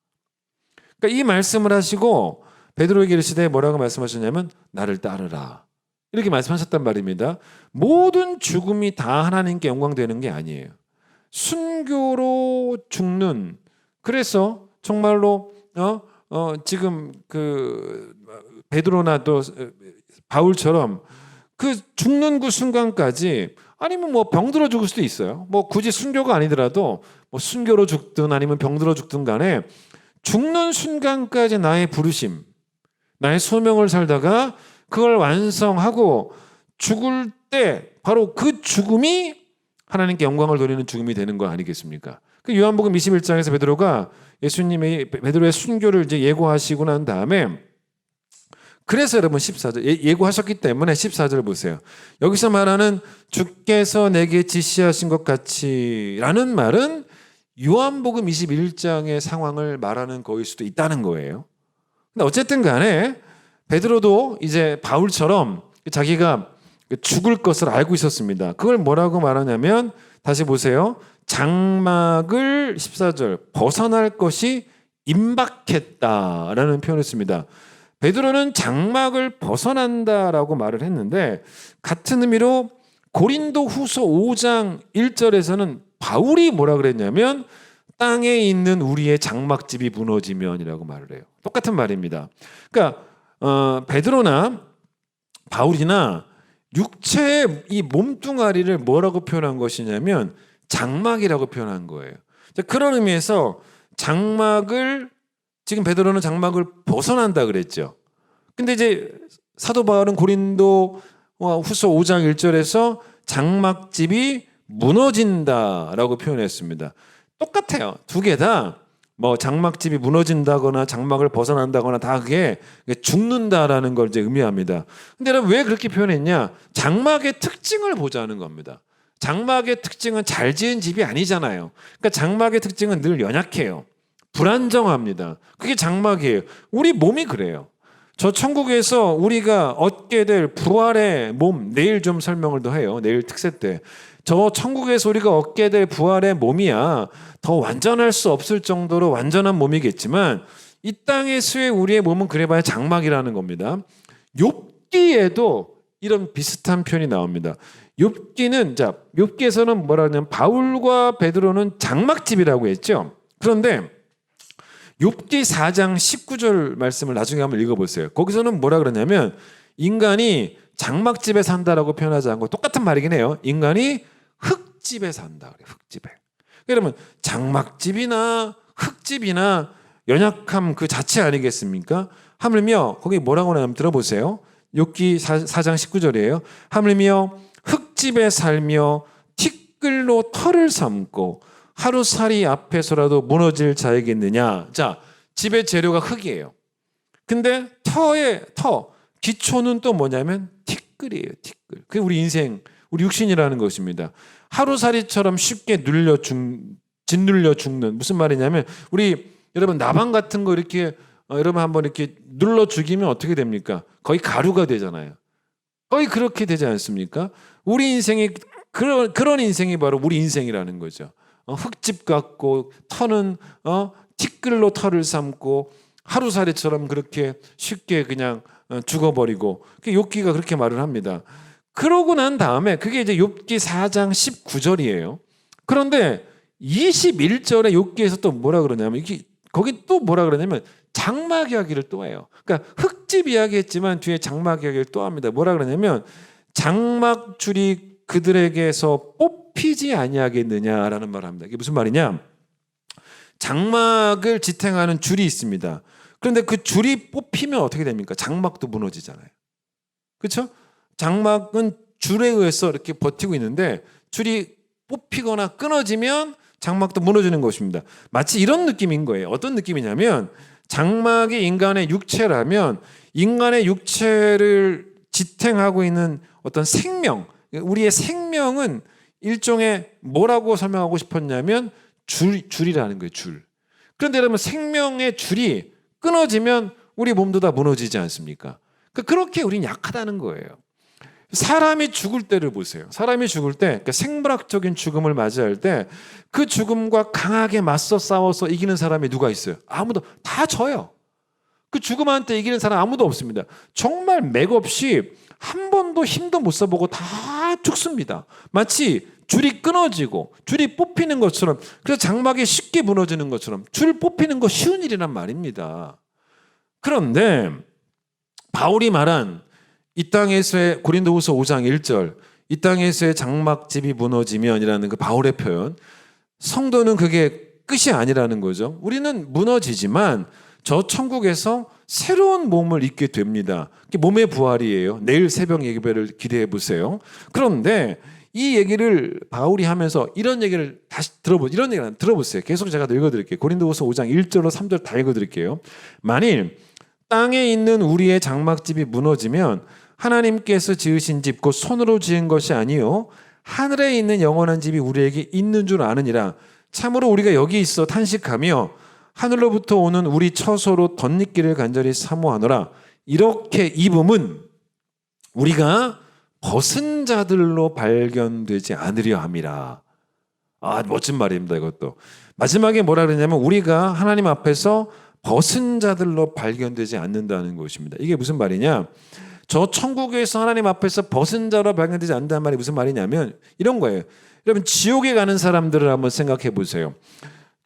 그러니까 이 말씀을 하시고 베드로에게 이르시되 뭐라고 말씀하셨냐면 나를 따르라. 이렇게 말씀하셨단 말입니다. 모든 죽음이 다 하나님께 영광되는 게 아니에요. 순교로 죽는, 그래서 정말로 지금 그 베드로나 또 바울처럼 그 죽는 그 순간까지, 아니면 뭐 병들어 죽을 수도 있어요. 뭐 굳이 순교가 아니더라도 뭐 순교로 죽든 아니면 병들어 죽든 간에 죽는 순간까지 나의 부르심, 나의 소명을 살다가 그걸 완성하고 죽을 때 바로 그 죽음이 하나님께 영광을 돌리는 죽음이 되는 거 아니겠습니까? 그 요한복음 21장에서 베드로가 예수님의 베드로의 순교를 이제 예고하시고 난 다음에, 그래서 여러분 14절 예고하셨기 때문에 14절 보세요. 여기서 말하는 주께서 내게 지시하신 것 같이라는 말은 요한복음 21장의 상황을 말하는 거일 수도 있다는 거예요. 근데 어쨌든 간에 베드로도 이제 바울처럼 자기가 죽을 것을 알고 있었습니다. 그걸 뭐라고 말하냐면 다시 보세요. 장막을 14절 벗어날 것이 임박했다라는 표현을 씁니다. 베드로는 장막을 벗어난다라고 말을 했는데 같은 의미로 고린도 후서 5장 1절에서는 바울이 뭐라 그랬냐면 땅에 있는 우리의 장막집이 무너지면이라고 말을 해요. 똑같은 말입니다. 그러니까 베드로나 바울이나 육체의 이 몸뚱아리를 뭐라고 표현한 것이냐면 장막이라고 표현한 거예요. 그런 의미에서 장막을, 지금 베드로는 장막을 벗어난다 그랬죠. 근데 이제 사도 바울은 고린도 후서 5장 1절에서 장막집이 무너진다라고 표현했습니다. 똑같아요. 두 개 다 뭐 장막집이 무너진다거나 장막을 벗어난다거나 다 그게 죽는다라는 걸 이제 의미합니다. 근데 여러분 왜 그렇게 표현했냐? 장막의 특징을 보자는 겁니다. 장막의 특징은 잘 지은 집이 아니잖아요. 그러니까 장막의 특징은 늘 연약해요. 불안정합니다. 그게 장막이에요. 우리 몸이 그래요. 저 천국에서 우리가 얻게 될 부활의 몸, 내일 좀 설명을 더 해요. 내일 특세 때. 저 천국에서 우리가 얻게 될 부활의 몸이야 더 완전할 수 없을 정도로 완전한 몸이겠지만 이 땅에서의 우리의 몸은 그래봐야 장막이라는 겁니다. 욥기에도 이런 비슷한 표현이 나옵니다. 욥기에서는 뭐라 하냐면 바울과 베드로는 장막집이라고 했죠. 그런데 욥기 4장 19절 말씀을 나중에 한번 읽어보세요. 거기서는 뭐라 그러냐면 인간이 장막집에 산다라고 표현하지 않고 똑같은 말이긴 해요. 인간이 흙집에 산다. 흙집에. 그러면 장막집이나 흙집이나 연약함 그 자체 아니겠습니까? 하물며 거기 뭐라고 하냐면 들어보세요. 욥기 4장 19절이에요. 하물며 흙집에 살며 티끌로 터를 삼고 하루살이 앞에서라도 무너질 자이겠느냐. 자, 집의 재료가 흙이에요. 근데 터, 기초는 또 뭐냐면 티끌이에요. 티끌. 그게 우리 인생, 우리 육신이라는 것입니다. 하루살이처럼 쉽게 짓눌려 죽는. 무슨 말이냐면 우리 여러분 나방 같은 거 이렇게 여러분 한번 이렇게 눌러 죽이면 어떻게 됩니까? 거의 가루가 되잖아요. 거의 그렇게 되지 않습니까? 우리 인생이 그런 인생이 바로 우리 인생이라는 거죠. 흙집 같고 터는 티끌로 털을 삼고 하루살이처럼 그렇게 쉽게 그냥 죽어버리고 욥기가 그렇게 말을 합니다. 그러고 난 다음에 그게 이제 욥기 4장 19절이에요. 그런데 21절에 욥기에서 또 뭐라 그러냐면 거기 또 뭐라 그러냐면 장막 이야기를 또 해요. 그러니까 흙집 이야기했지만 뒤에 장막 이야기를 또 합니다. 뭐라 그러냐면 장막 줄이 그들에게서 뽑히지 아니하겠느냐라는 말을 합니다. 이게 무슨 말이냐? 장막을 지탱하는 줄이 있습니다. 그런데 그 줄이 뽑히면 어떻게 됩니까? 장막도 무너지잖아요. 그렇죠? 장막은 줄에 의해서 이렇게 버티고 있는데 줄이 뽑히거나 끊어지면 장막도 무너지는 것입니다. 마치 이런 느낌인 거예요. 어떤 느낌이냐면 장막이 인간의 육체라면 인간의 육체를 지탱하고 있는 어떤 생명, 우리의 생명은 일종의 뭐라고 설명하고 싶었냐면 줄이라는 거예요. 줄. 그런데 여러분 생명의 줄이 끊어지면 우리 몸도 다 무너지지 않습니까? 그렇게 우리는 약하다는 거예요. 사람이 죽을 때를 보세요. 사람이 죽을 때 그러니까 생물학적인 죽음을 맞이할 때 그 죽음과 강하게 맞서 싸워서 이기는 사람이 누가 있어요? 아무도. 다 져요. 그 죽음한테 이기는 사람 아무도 없습니다. 정말 맥없이 한 번도 힘도 못 써보고 다 죽습니다. 마치 줄이 끊어지고 줄이 뽑히는 것처럼, 그래서 장막이 쉽게 무너지는 것처럼 줄 뽑히는 거 쉬운 일이란 말입니다. 그런데 바울이 말한 이 땅에서의 고린도후서 5장 1절 이 땅에서의 장막집이 무너지면이라는 그 바울의 표현, 성도는 그게 끝이 아니라는 거죠. 우리는 무너지지만 저 천국에서 새로운 몸을 입게 됩니다. 그게 몸의 부활이에요. 내일 새벽 예배를 기대해 보세요. 그런데 이 얘기를 바울이 하면서 이런 얘기를 다시 이런 얘기를 들어보세요. 계속 제가 읽어드릴게요. 고린도후서 5장 1절로 3절 다 읽어드릴게요. 만일 땅에 있는 우리의 장막집이 무너지면 하나님께서 지으신 집 곧 손으로 지은 것이 아니요 하늘에 있는 영원한 집이 우리에게 있는 줄 아느니라. 참으로 우리가 여기 있어 탄식하며 하늘로부터 오는 우리 처소로 덧입기를 간절히 사모하노라. 이렇게 입음은 우리가 벗은 자들로 발견되지 않으려 함이라. 아, 멋진 말입니다. 이것도 마지막에 뭐라 그러냐면 우리가 하나님 앞에서 벗은 자들로 발견되지 않는다는 것입니다. 이게 무슨 말이냐? 저 천국에서 하나님 앞에서 벗은 자로 발견되지 않는다는 말이 무슨 말이냐면 이런 거예요. 여러분 지옥에 가는 사람들을 한번 생각해 보세요.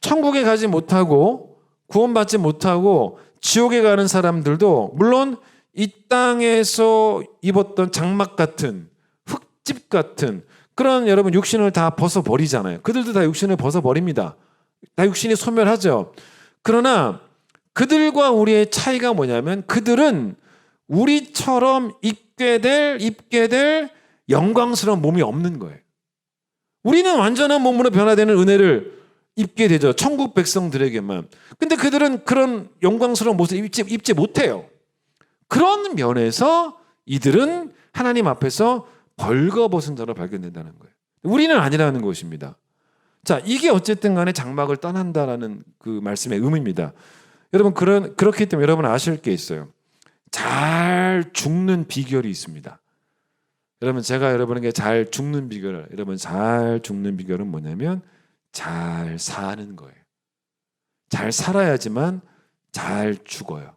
천국에 가지 못하고 구원받지 못하고 지옥에 가는 사람들도 물론 이 땅에서 입었던 장막 같은 흙집 같은 그런 여러분 육신을 다 벗어버리잖아요. 그들도 다 육신을 벗어버립니다. 다 육신이 소멸하죠. 그러나 그들과 우리의 차이가 뭐냐면 그들은 우리처럼 입게 될 영광스러운 몸이 없는 거예요. 우리는 완전한 몸으로 변화되는 은혜를 입게 되죠. 천국 백성들에게만. 근데 그들은 그런 영광스러운 모습을 입지 못해요. 그런 면에서 이들은 하나님 앞에서 벌거벗은 자로 발견된다는 거예요. 우리는 아니라는 것입니다. 자, 이게 어쨌든 간에 장막을 떠난다라는 그 말씀의 의미입니다. 여러분, 그렇기 때문에 여러분 아실 게 있어요. 잘 죽는 비결이 있습니다. 여러분, 제가 여러분에게 잘 죽는 비결을, 여러분 잘 죽는 비결은 뭐냐면 잘 사는 거예요. 잘 살아야지만 잘 죽어요.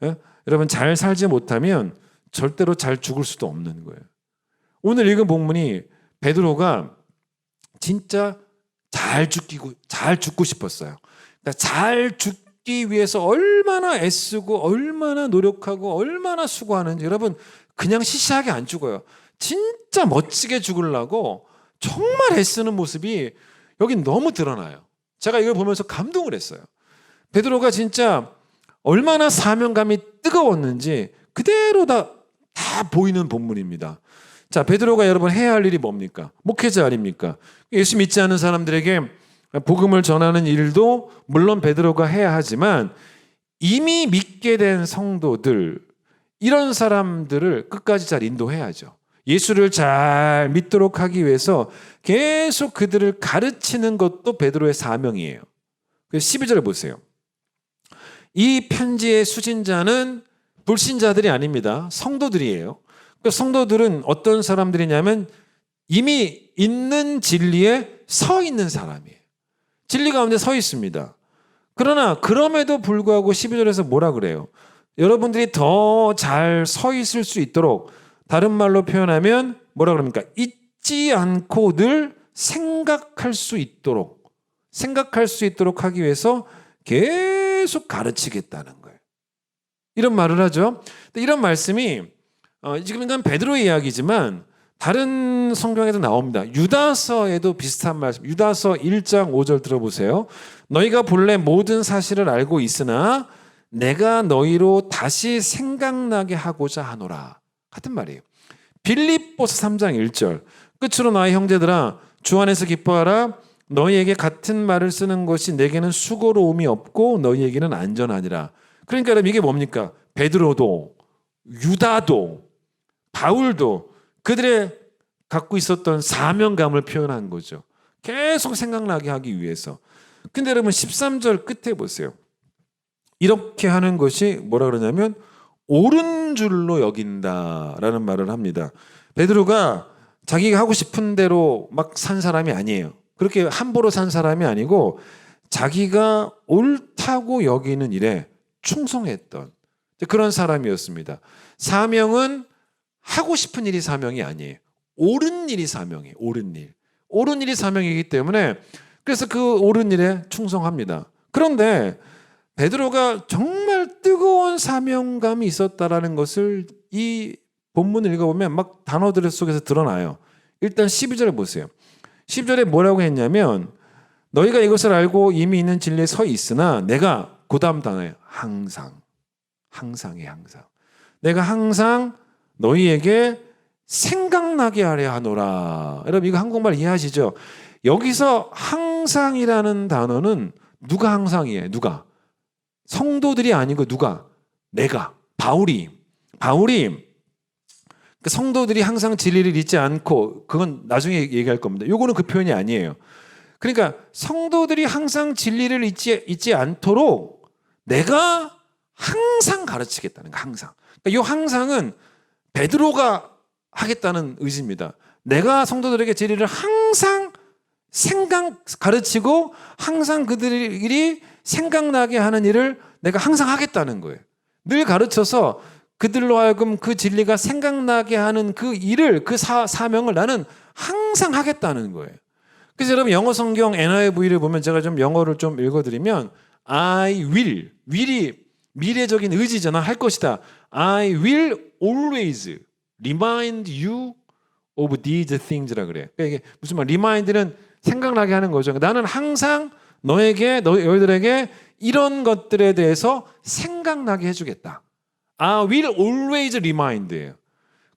예? 여러분, 잘 살지 못하면 절대로 잘 죽을 수도 없는 거예요. 오늘 읽은 본문이 베드로가 진짜 잘 죽고 싶었어요. 그러니까 잘 죽기 위해서 얼마나 애쓰고 얼마나 노력하고 얼마나 수고하는지, 여러분 그냥 시시하게 안 죽어요. 진짜 멋지게 죽으려고 정말 애쓰는 모습이 여기 너무 드러나요. 제가 이걸 보면서 감동을 했어요. 베드로가 진짜 얼마나 사명감이 뜨거웠는지 그대로 다 보이는 본문입니다. 자, 베드로가 여러분 해야 할 일이 뭡니까? 목회자 아닙니까? 예수 믿지 않는 사람들에게 복음을 전하는 일도 물론 베드로가 해야 하지만 이미 믿게 된 성도들, 이런 사람들을 끝까지 잘 인도해야죠. 예수를 잘 믿도록 하기 위해서 계속 그들을 가르치는 것도 베드로의 사명이에요. 12절을 보세요. 이 편지의 수신자는 불신자들이 아닙니다. 성도들이에요. 그 성도들은 어떤 사람들이냐면 이미 있는 진리에 서 있는 사람이에요. 진리 가운데 서 있습니다. 그러나 그럼에도 불구하고 12절에서 뭐라 그래요? 여러분들이 더 잘 서 있을 수 있도록, 다른 말로 표현하면 뭐라 그럽니까? 잊지 않고 늘 생각할 수 있도록 하기 위해서 계속 가르치겠다는 거예요. 이런 말을 하죠. 이런 말씀이 지금 이건 베드로의 이야기지만 다른 성경에도 나옵니다. 유다서에도 비슷한 말씀. 유다서 1장 5절 들어보세요. 너희가 본래 모든 사실을 알고 있으나 내가 너희로 다시 생각나게 하고자 하노라. 같은 말이에요. 빌립보서 3장 1절. 끝으로 나의 형제들아 주 안에서 기뻐하라. 너희에게 같은 말을 쓰는 것이 내게는 수고로움이 없고 너희에게는 안전하니라. 그러니까 여러분 이게 뭡니까? 베드로도 유다도 바울도 그들의 갖고 있었던 사명감을 표현한 거죠. 계속 생각나게 하기 위해서. 근데 여러분 13절 끝에 보세요. 이렇게 하는 것이 뭐라 그러냐면 옳은 줄로 여긴다라는 말을 합니다. 베드로가 자기가 하고 싶은 대로 막 산 사람이 아니에요. 그렇게 함부로 산 사람이 아니고 자기가 옳다고 여기는 일에 충성했던 그런 사람이었습니다. 사명은 하고 싶은 일이 사명이 아니에요. 옳은 일이 사명이에요. 옳은 일. 옳은 일이 사명이기 때문에 그래서 그 옳은 일에 충성합니다. 그런데 베드로가 정말 뜨거운 사명감이 있었다라는 것을 이 본문을 읽어보면 막 단어들 속에서 드러나요. 일단 12절을 보세요. 12절에 뭐라고 했냐면 너희가 이것을 알고 이미 있는 진리에 서 있으나 내가 그 다음 단어에 항상이 항상. 내가 항상 너희에게 생각나게 하려 하노라. 여러분 이거 한국말 이해하시죠? 여기서 항상이라는 단어는 누가 항상이에요? 누가? 성도들이 아니고 누가? 내가. 바울이 성도들이 항상 진리를 잊지 않고, 그건 나중에 얘기할 겁니다. 요거는 그 표현이 아니에요. 그러니까 성도들이 항상 진리를 잊지 않도록 내가 항상 가르치겠다는 거. 항상. 그러니까 요 항상은 베드로가 하겠다는 의지입니다. 내가 성도들에게 진리를 항상 가르치고 항상 그들이 생각나게 하는 일을 내가 항상 하겠다는 거예요. 늘 가르쳐서 그들로 하여금 그 진리가 생각나게 하는 그 일을, 그 사명을 나는 항상 하겠다는 거예요. 그래서 여러분 영어 성경 NIV를 보면 제가 좀 영어를 좀 읽어드리면 I will이 미래적인 의지잖아. 할 것이다. I will always remind you of these things라 그래요. 그러니까 이게 무슨 말? remind는 생각나게 하는 거죠. 나는 항상 너희들에게 이런 것들에 대해서 생각나게 해주겠다. I will always remind예요.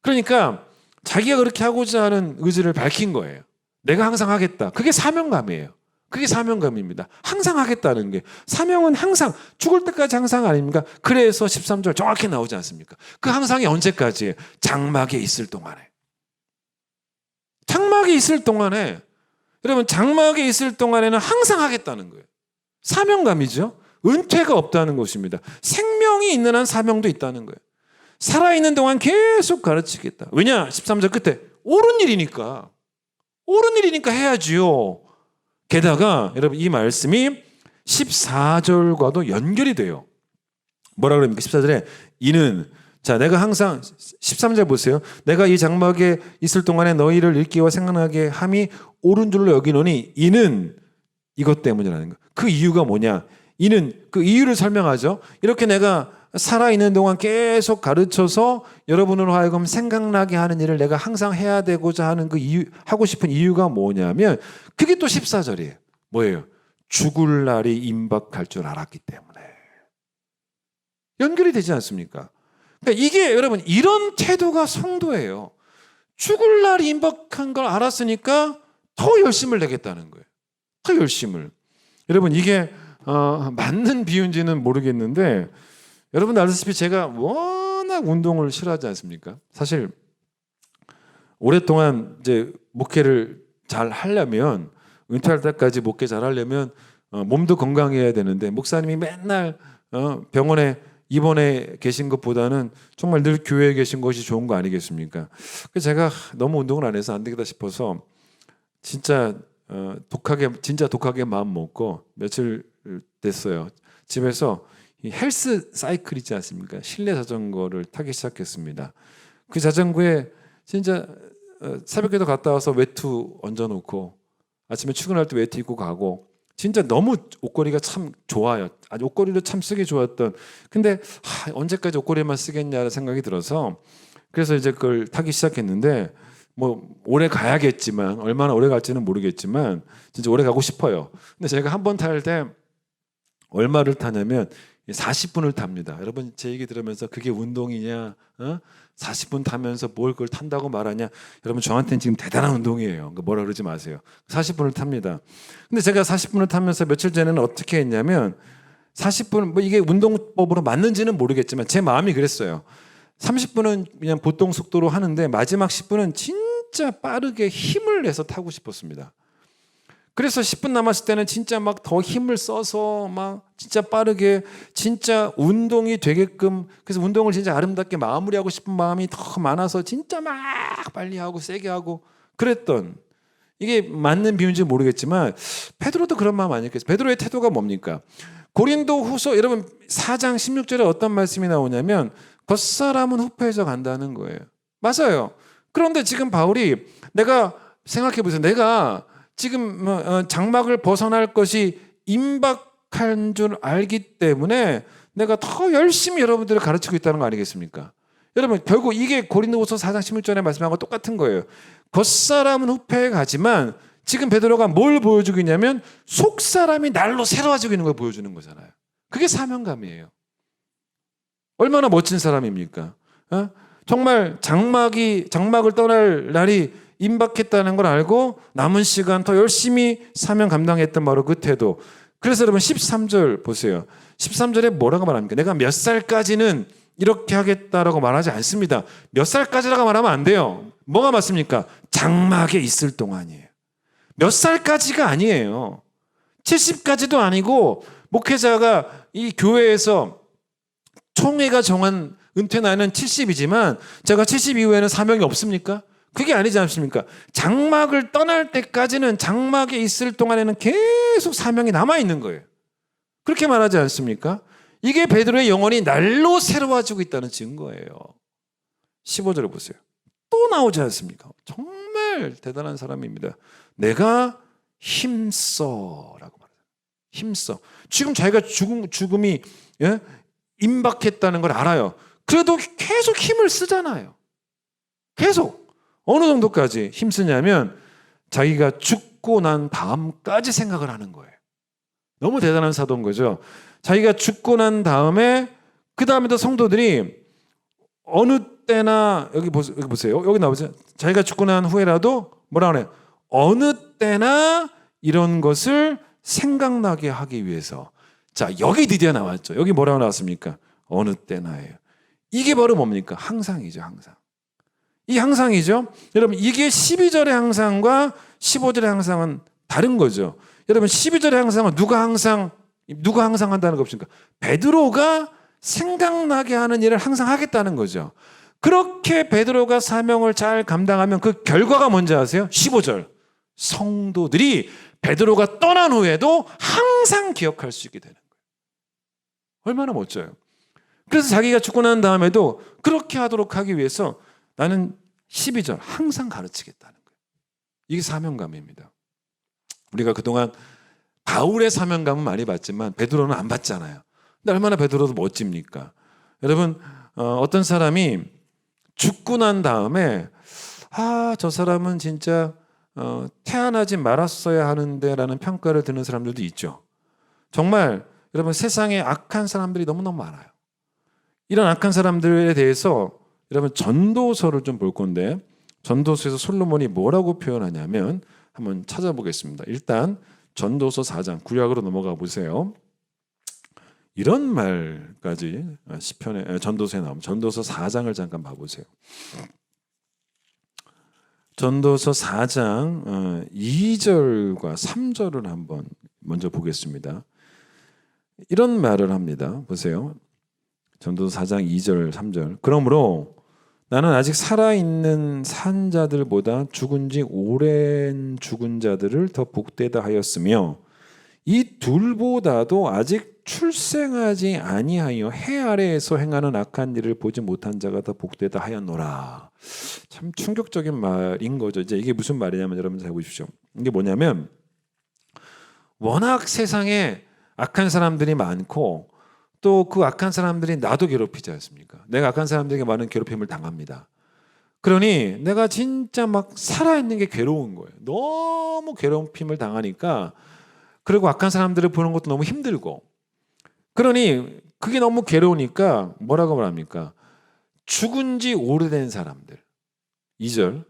그러니까 자기가 그렇게 하고자 하는 의지를 밝힌 거예요. 내가 항상 하겠다. 그게 사명감이에요. 그게 사명감입니다. 항상 하겠다는 게. 사명은 항상 죽을 때까지 항상 아닙니까? 그래서 13절 정확히 나오지 않습니까? 그 항상이 언제까지예요? 장막에 있을 동안에. 장막에 있을 동안에, 여러분 장막에 있을 동안에는 항상 하겠다는 거예요. 사명감이죠. 은퇴가 없다는 것입니다. 생명이 있는 한 사명도 있다는 거예요. 살아있는 동안 계속 가르치겠다. 왜냐? 13절 끝에 옳은 일이니까. 옳은 일이니까 해야지요. 게다가 여러분 이 말씀이 14절과도 연결이 돼요. 뭐라 그럽니까? 14절에 이는, 자, 내가 항상 13절 보세요. 내가 이 장막에 있을 동안에 너희를 읽기와 생각나게 함이 옳은 줄로 여기노니 이는 이것 때문이라는 거. 그 이유가 뭐냐? 이는 그 이유를 설명하죠. 이렇게 내가 살아있는 동안 계속 가르쳐서 여러분으로 하여금 생각나게 하는 일을 내가 항상 해야 되고자 하는 그 이유, 하고 싶은 이유가 뭐냐면 그게 또 14절이에요. 뭐예요? 죽을 날이 임박할 줄 알았기 때문에. 연결이 되지 않습니까? 그러니까 이게 여러분 이런 태도가 성도예요. 죽을 날이 임박한 걸 알았으니까 더 열심을 내겠다는 거예요. 더 열심을. 여러분 이게 맞는 비유인지는 모르겠는데 여러분 알다시피 제가 워낙 운동을 싫어하지 않습니까? 사실 오랫동안 이제 목회를 잘 하려면, 은퇴할 때까지 목회 잘 하려면 몸도 건강해야 되는데 목사님이 맨날 병원에 입원해 계신 것보다는 정말 늘 교회에 계신 것이 좋은 거 아니겠습니까? 그래서 제가 너무 운동을 안 해서 안 되겠다 싶어서 진짜 독하게 마음 먹고 며칠 됐어요. 집에서 이 헬스 사이클 있지 않습니까? 실내 자전거를 타기 시작했습니다. 그 자전거에 진짜 새벽에도 갔다 와서 외투 얹어놓고 아침에 출근할 때 외투 입고 가고, 진짜 너무 옷걸이가 참 좋아요. 아주 옷걸이도 참 쓰기 좋았던. 근데 언제까지 옷걸이만 쓰겠냐는 생각이 들어서 그래서 이제 그걸 타기 시작했는데 뭐 오래 가야겠지만, 얼마나 오래 갈지는 모르겠지만 진짜 오래 가고 싶어요. 근데 제가 한 번 탈 때 얼마를 타냐면 40분을 탑니다. 여러분 제 얘기 들으면서 그게 운동이냐? 40분 타면서 뭘 그걸 탄다고 말하냐? 여러분 저한테는 지금 대단한 운동이에요. 그러니까 뭐라 그러지 마세요. 40분을 탑니다. 근데 제가 40분을 타면서 며칠 전에는 어떻게 했냐면 40분, 뭐 이게 운동법으로 맞는지는 모르겠지만 제 마음이 그랬어요. 30분은 그냥 보통 속도로 하는데 마지막 10분은 진짜 빠르게 힘을 내서 타고 싶었습니다. 그래서 10분 남았을 때는 진짜 막 더 힘을 써서 막 진짜 빠르게 진짜 운동이 되게끔, 그래서 운동을 진짜 아름답게 마무리하고 싶은 마음이 더 많아서 진짜 막 빨리 하고 세게 하고 그랬던, 이게 맞는 비유인지 모르겠지만 베드로도 그런 마음 아니겠어요? 베드로의 태도가 뭡니까? 고린도 후서 여러분 4장 16절에 어떤 말씀이 나오냐면 겉사람은 후패해져 간다는 거예요. 맞아요. 그런데 지금 바울이, 내가 생각해 보세요. 내가 지금 장막을 벗어날 것이 임박한 줄 알기 때문에 내가 더 열심히 여러분들을 가르치고 있다는 거 아니겠습니까? 여러분 결국 이게 고린도후서 4장 16절에 말씀한 거 똑같은 거예요. 겉사람은 후패해 가지만 지금 베드로가 뭘 보여주고 있냐면 속사람이 날로 새로워지고 있는 걸 보여주는 거잖아요. 그게 사명감이에요. 얼마나 멋진 사람입니까? 정말 장막을 떠날 날이 임박했다는 걸 알고 남은 시간 더 열심히 사명 감당했던 바로 그 태도. 그래서 여러분 13절 보세요. 13절에 뭐라고 말합니까? 내가 몇 살까지는 이렇게 하겠다라고 말하지 않습니다. 몇 살까지라고 말하면 안 돼요. 뭐가 맞습니까? 장막에 있을 동안이에요. 몇 살까지가 아니에요. 70까지도 아니고, 목회자가 이 교회에서 총회가 정한 은퇴 나이는 70이지만 제가 70 이후에는 사명이 없습니까? 그게 아니지 않습니까? 장막을 떠날 때까지는, 장막에 있을 동안에는 계속 사명이 남아있는 거예요. 그렇게 말하지 않습니까? 이게 베드로의 영혼이 날로 새로워지고 있다는 증거예요. 15절을 보세요. 또 나오지 않습니까? 정말 대단한 사람입니다. 내가 힘써라고 말해요. 힘써. 지금 자기가 죽음이 임박했다는 걸 알아요. 그래도 계속 힘을 쓰잖아요. 계속. 어느 정도까지 힘쓰냐면 자기가 죽고 난 다음까지 생각을 하는 거예요. 너무 대단한 사도인 거죠. 자기가 죽고 난 다음에, 그 다음에도 성도들이 어느 때나, 여기 보세요. 여기 나오죠. 자기가 죽고 난 후에라도 뭐라 그래요? 어느 때나 이런 것을 생각나게 하기 위해서. 자, 여기 드디어 나왔죠. 여기 뭐라고 나왔습니까? 어느 때나예요. 이게 바로 뭡니까? 항상이죠. 항상. 이 항상이죠. 여러분, 이게 12절의 항상과 15절의 항상은 다른 거죠. 여러분, 12절의 항상은 누가 항상 한다는 것입니까? 베드로가 생각나게 하는 일을 항상 하겠다는 거죠. 그렇게 베드로가 사명을 잘 감당하면 그 결과가 뭔지 아세요? 15절. 성도들이 베드로가 떠난 후에도 항상 기억할 수 있게 되는 거예요. 얼마나 멋져요. 그래서 자기가 죽고 난 다음에도 그렇게 하도록 하기 위해서 나는 12절 항상 가르치겠다는 거예요. 이게 사명감입니다. 우리가 그동안 바울의 사명감은 많이 받지만 베드로는 안 받잖아요. 근데 얼마나 베드로도 멋집니까? 여러분, 어떤 사람이 죽고 난 다음에 저 사람은 진짜 태어나지 말았어야 하는데 라는 평가를 듣는 사람들도 있죠. 정말 여러분, 세상에 악한 사람들이 너무너무 많아요. 이런 악한 사람들에 대해서 여러분, 전도서를 좀 볼 건데, 전도서에서 솔로몬이 뭐라고 표현하냐면 한번 찾아보겠습니다. 일단 전도서 4장, 구약으로 넘어가 보세요. 이런 말까지 시편에, 전도서에 나오면 전도서 4장을 잠깐 봐보세요. 전도서 4장 2절과 3절을 한번 먼저 보겠습니다. 이런 말을 합니다. 보세요. 전도서 4장 2절 3절. 그러므로 나는 아직 살아있는 산 자들보다 죽은 지 오랜 죽은 자들을 더 복되다 하였으며 이 둘보다도 아직 출생하지 아니하여 해 아래에서 행하는 악한 일을 보지 못한 자가 더 복되다 하였노라. 참 충격적인 말인 거죠. 이제 이게 무슨 말이냐면 여러분 잘 보십시오. 이게 뭐냐면 워낙 세상에 악한 사람들이 많고 또 그 악한 사람들이 나도 괴롭히지 않습니까? 내가 악한 사람들에게 많은 괴롭힘을 당합니다. 그러니 내가 진짜 막 살아있는 게 괴로운 거예요. 너무 괴롭힘을 당하니까, 그리고 악한 사람들을 보는 것도 너무 힘들고, 그러니 그게 너무 괴로우니까 뭐라고 말합니까? 죽은 지 오래된 사람들. 2절.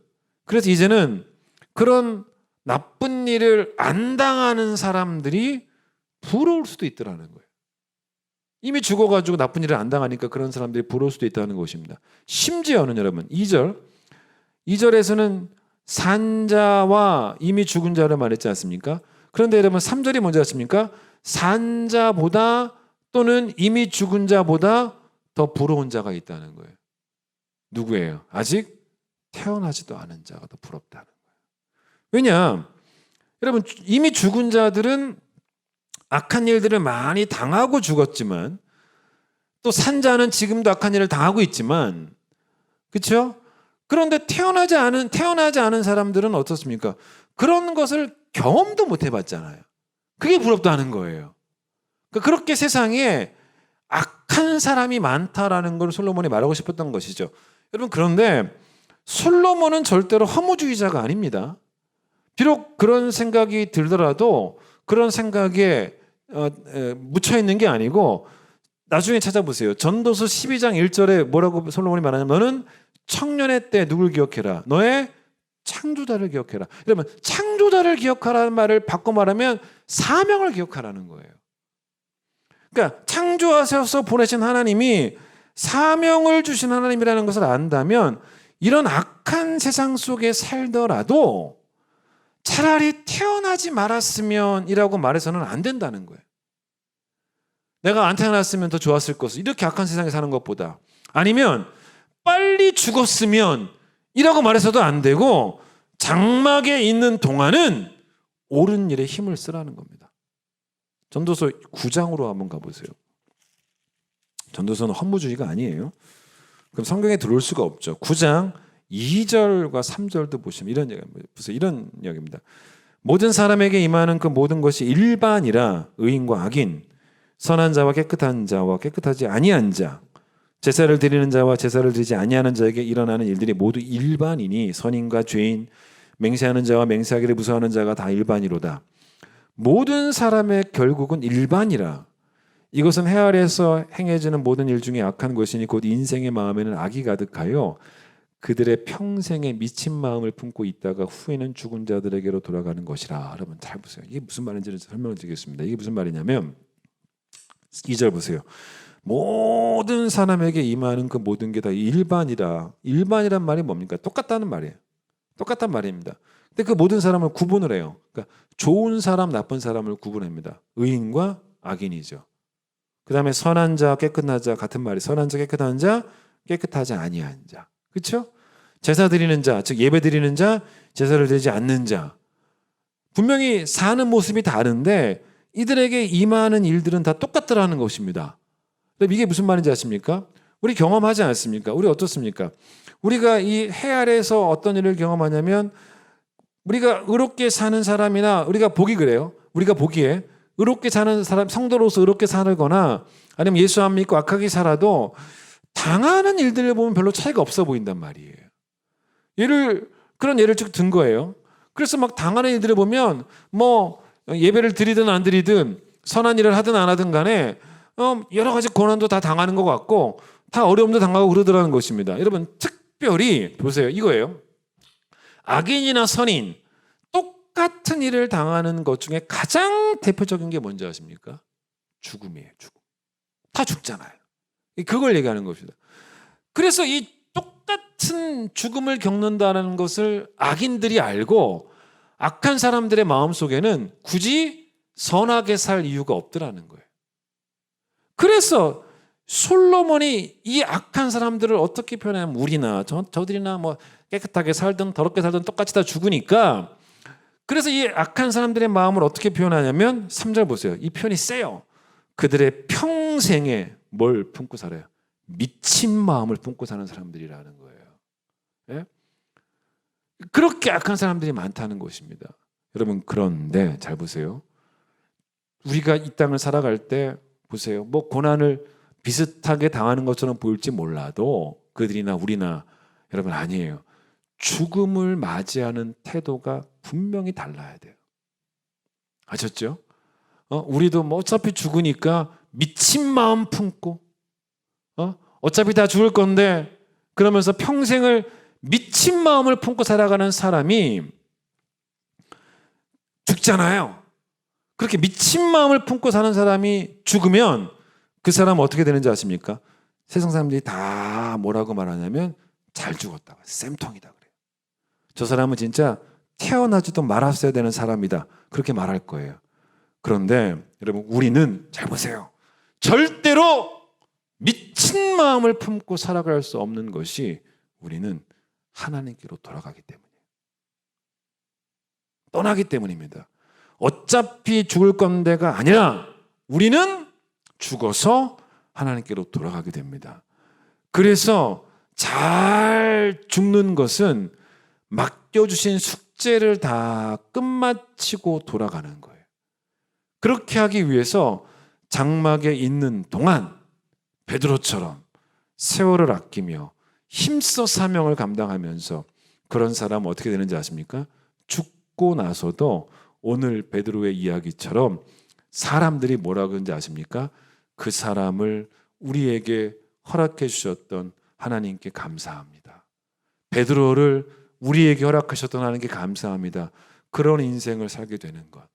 그래서 이제는 그런 나쁜 일을 안 당하는 사람들이 부러울 수도 있더라는 거예요. 이미 죽어가지고 나쁜 일을 안 당하니까 그런 사람들이 부러울 수도 있다는 것입니다. 심지어는 여러분 2절에서는 산자와 이미 죽은 자를 말했지 않습니까? 그런데 여러분 3절이 뭔지 아십니까? 산자보다 또는 이미 죽은 자보다 더 부러운 자가 있다는 거예요. 누구예요? 아직 태어나지도 않은 자가 더 부럽다는 거예요. 왜냐? 여러분, 이미 죽은 자들은 악한 일들을 많이 당하고 죽었지만, 또 산자는 지금도 악한 일을 당하고 있지만, 그렇죠? 그런데 태어나지 않은 사람들은 어떻습니까? 그런 것을 경험도 못 해봤잖아요. 그게 부럽다는 거예요. 그렇게 세상에 악한 사람이 많다라는 걸 솔로몬이 말하고 싶었던 것이죠. 여러분, 그런데 솔로몬은 절대로 허무주의자가 아닙니다. 비록 그런 생각이 들더라도 그런 생각에 묻혀 있는 게 아니고, 나중에 찾아보세요. 전도서 12장 1절에 뭐라고 솔로몬이 말하냐면 너는 청년의 때 누굴 기억해라. 너의 창조자를 기억해라. 이러면 창조자를 기억하라는 말을 바꿔 말하면 사명을 기억하라는 거예요. 그러니까 창조하셔서 보내신 하나님이 사명을 주신 하나님이라는 것을 안다면 이런 악한 세상 속에 살더라도 차라리 태어나지 말았으면이라고 말해서는 안 된다는 거예요. 내가 안 태어났으면 더 좋았을 것을, 이렇게 악한 세상에 사는 것보다, 아니면 빨리 죽었으면 이라고 말해서도 안 되고, 장막에 있는 동안은 옳은 일에 힘을 쓰라는 겁니다. 전도서 9장으로 한번 가보세요. 전도서는 허무주의가 아니에요. 그럼 성경에 들어올 수가 없죠. 9장 2절과 3절도 보시면 이런 얘기입니다. 보세요. 이런 이야기입니다. 모든 사람에게 임하는 그 모든 것이 일반이라 의인과 악인, 선한 자와 깨끗한 자와 깨끗하지 아니한 자, 제사를 드리는 자와 제사를 드리지 아니하는 자에게 일어나는 일들이 모두 일반이니 선인과 죄인, 맹세하는 자와 맹세하기를 무서워하는 자가 다 일반이로다. 모든 사람의 결국은 일반이라. 이것은 해 아래에서 행해지는 모든 일 중에 악한 것이니 곧 인생의 마음에는 악이 가득하여 그들의 평생에 미친 마음을 품고 있다가 후에는 죽은 자들에게로 돌아가는 것이라. 여러분 잘 보세요. 이게 무슨 말인지를 설명을 드리겠습니다. 이게 무슨 말이냐면 2절 보세요. 모든 사람에게 임하는 그 모든 게 다 일반이라. 일반이란 말이 뭡니까? 똑같다는 말이에요. 똑같단 말입니다. 근데 그 모든 사람을 구분을 해요. 그러니까 좋은 사람, 나쁜 사람을 구분합니다. 의인과 악인이죠. 그 다음에 선한 자, 깨끗한 자 같은 말이 선한 자, 깨끗한 자, 깨끗하지 아니한 자. 그렇죠? 제사 드리는 자, 즉 예배 드리는 자, 제사를 드리지 않는 자. 분명히 사는 모습이 다른데 이들에게 임하는 일들은 다 똑같더라는 것입니다. 이게 무슨 말인지 아십니까? 우리 경험하지 않습니까? 우리 어떻습니까? 우리가 이 해 아래에서 어떤 일을 경험하냐면 우리가 의롭게 사는 사람이나 우리가 보기 그래요. 우리가 보기에 의롭게 사는 사람, 성도로서 의롭게 살거나 아니면 예수 안 믿고 악하게 살아도 당하는 일들을 보면 별로 차이가 없어 보인단 말이에요. 그런 예를 쭉 든 거예요. 그래서 막 당하는 일들을 보면 뭐 예배를 드리든 안 드리든 선한 일을 하든 안 하든 간에 여러 가지 고난도 다 당하는 것 같고 다 어려움도 당하고 그러더라는 것입니다. 여러분 특별히 보세요. 이거예요. 악인이나 선인 똑같은 일을 당하는 것 중에 가장 대표적인 게 뭔지 아십니까? 죽음이에요. 죽음. 다 죽잖아요. 그걸 얘기하는 것입니다. 그래서 이 똑같은 죽음을 겪는다는 것을 악인들이 알고 악한 사람들의 마음속에는 굳이 선하게 살 이유가 없더라는 거예요. 그래서 솔로몬이 이 악한 사람들을 어떻게 표현하냐면 우리나 저들이나 뭐 깨끗하게 살든 더럽게 살든 똑같이 다 죽으니까 그래서 이 악한 사람들의 마음을 어떻게 표현하냐면 3절 보세요. 이 표현이 세요. 그들의 평생에 뭘 품고 살아요? 미친 마음을 품고 사는 사람들이라는 거예요. 예? 그렇게 악한 사람들이 많다는 것입니다. 여러분 그런데 잘 보세요. 우리가 이 땅을 살아갈 때 보세요. 뭐 고난을 비슷하게 당하는 것처럼 보일지 몰라도 그들이나 우리나 여러분 아니에요. 죽음을 맞이하는 태도가 분명히 달라야 돼요. 아셨죠? 우리도 뭐 어차피 죽으니까 미친 마음 품고 어차피 다 죽을 건데 그러면서 평생을 미친 마음을 품고 살아가는 사람이 죽잖아요. 그렇게 미친 마음을 품고 사는 사람이 죽으면 그 사람은 어떻게 되는지 아십니까? 세상 사람들이 다 뭐라고 말하냐면 잘 죽었다. 쌤통이다 그래요. 저 사람은 진짜 태어나지도 말았어야 되는 사람이다. 그렇게 말할 거예요. 그런데 여러분 우리는 잘 보세요. 절대로 미친 마음을 품고 살아갈 수 없는 것이 우리는 하나님께로 돌아가기 때문이에요. 떠나기 때문입니다. 어차피 죽을 건데가 아니라 우리는 죽어서 하나님께로 돌아가게 됩니다. 그래서 잘 죽는 것은 맡겨주신 숙제를 다 끝마치고 돌아가는 거예요. 그렇게 하기 위해서 장막에 있는 동안 베드로처럼 세월을 아끼며 힘써 사명을 감당하면서 그런 사람은 어떻게 되는지 아십니까? 죽고 나서도 오늘 베드로의 이야기처럼 사람들이 뭐라고 하는지 아십니까? 그 사람을 우리에게 허락해 주셨던 하나님께 감사합니다. 베드로를 우리에게 허락하셨던 하나님께 감사합니다. 그런 인생을 살게 되는 것.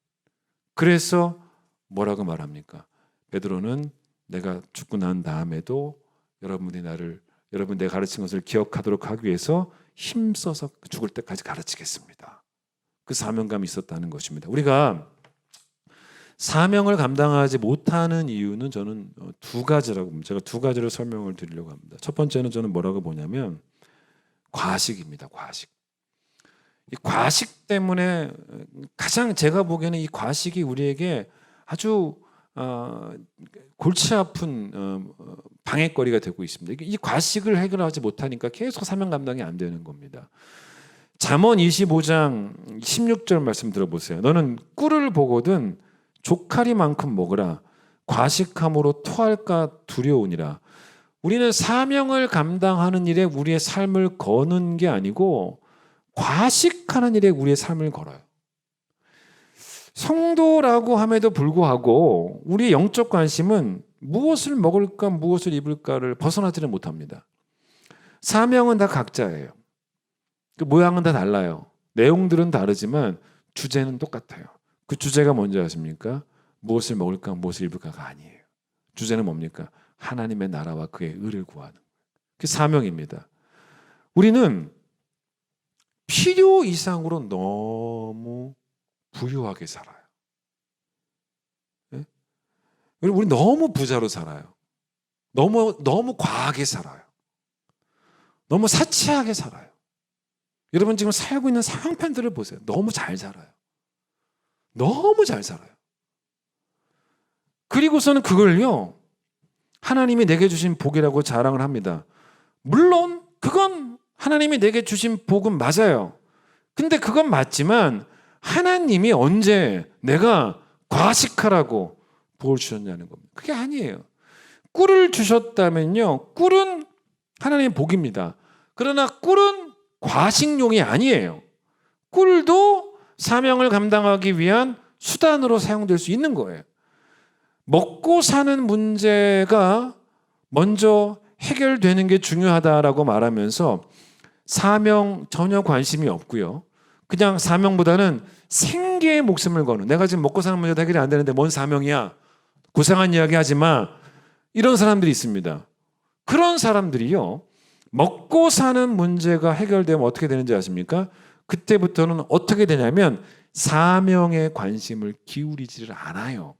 그래서 뭐라고 말합니까? 베드로는 내가 죽고 난 다음에도 여러분이 내가 가르친 것을 기억하도록 하기 위해서 힘써서 죽을 때까지 가르치겠습니다. 그 사명감이 있었다는 것입니다. 우리가 사명을 감당하지 못하는 이유는 저는 두 가지라고 봅니다. 제가 두 가지를 설명을 드리려고 합니다. 첫 번째는 저는 뭐라고 보냐면 과식입니다. 과식. 이 과식 때문에 가장 제가 보기에는 이 과식이 우리에게 아주 골치 아픈 방해거리가 되고 있습니다. 이 과식을 해결하지 못하니까 계속 사명 감당이 안 되는 겁니다. 잠언 25장 16절 말씀 들어보세요. 너는 꿀을 보거든 조카리만큼 먹으라. 과식함으로 토할까 두려우니라. 우리는 사명을 감당하는 일에 우리의 삶을 거는 게 아니고 과식하는 일에 우리의 삶을 걸어요. 성도라고 함에도 불구하고 우리의 영적 관심은 무엇을 먹을까 무엇을 입을까를 벗어나지는 못합니다. 사명은 다 각자예요. 그 모양은 다 달라요. 내용들은 다르지만 주제는 똑같아요. 그 주제가 뭔지 아십니까? 무엇을 먹을까, 무엇을 입을까가 아니에요. 주제는 뭡니까? 하나님의 나라와 그의 의를 구하는 거예요. 그게 사명입니다. 우리는 필요 이상으로 너무 부유하게 살아요. 네? 우리 너무 부자로 살아요. 너무 과하게 살아요. 너무 사치하게 살아요. 여러분 지금 살고 있는 상황편들을 보세요. 너무 잘 살아요. 너무 잘 살아요. 그리고서는 그걸요, 하나님이 내게 주신 복이라고 자랑을 합니다. 물론 그건 하나님이 내게 주신 복은 맞아요. 근데 그건 맞지만 하나님이 언제 내가 과식하라고 복을 주셨냐는 겁니다. 그게 아니에요. 꿀을 주셨다면요, 꿀은 하나님의 복입니다. 그러나 꿀은 과식용이 아니에요. 꿀도 사명을 감당하기 위한 수단으로 사용될 수 있는 거예요. 먹고 사는 문제가 먼저 해결되는 게 중요하다라고 말하면서 사명 전혀 관심이 없고요. 그냥 사명보다는 생계의 목숨을 거는, 내가 지금 먹고 사는 문제도 해결이 안 되는데 뭔 사명이야, 고상한 이야기 하지 마, 이런 사람들이 있습니다. 그런 사람들이요, 먹고 사는 문제가 해결되면 어떻게 되는지 아십니까? 그때부터는 어떻게 되냐면 사명에 관심을 기울이지를 않아요.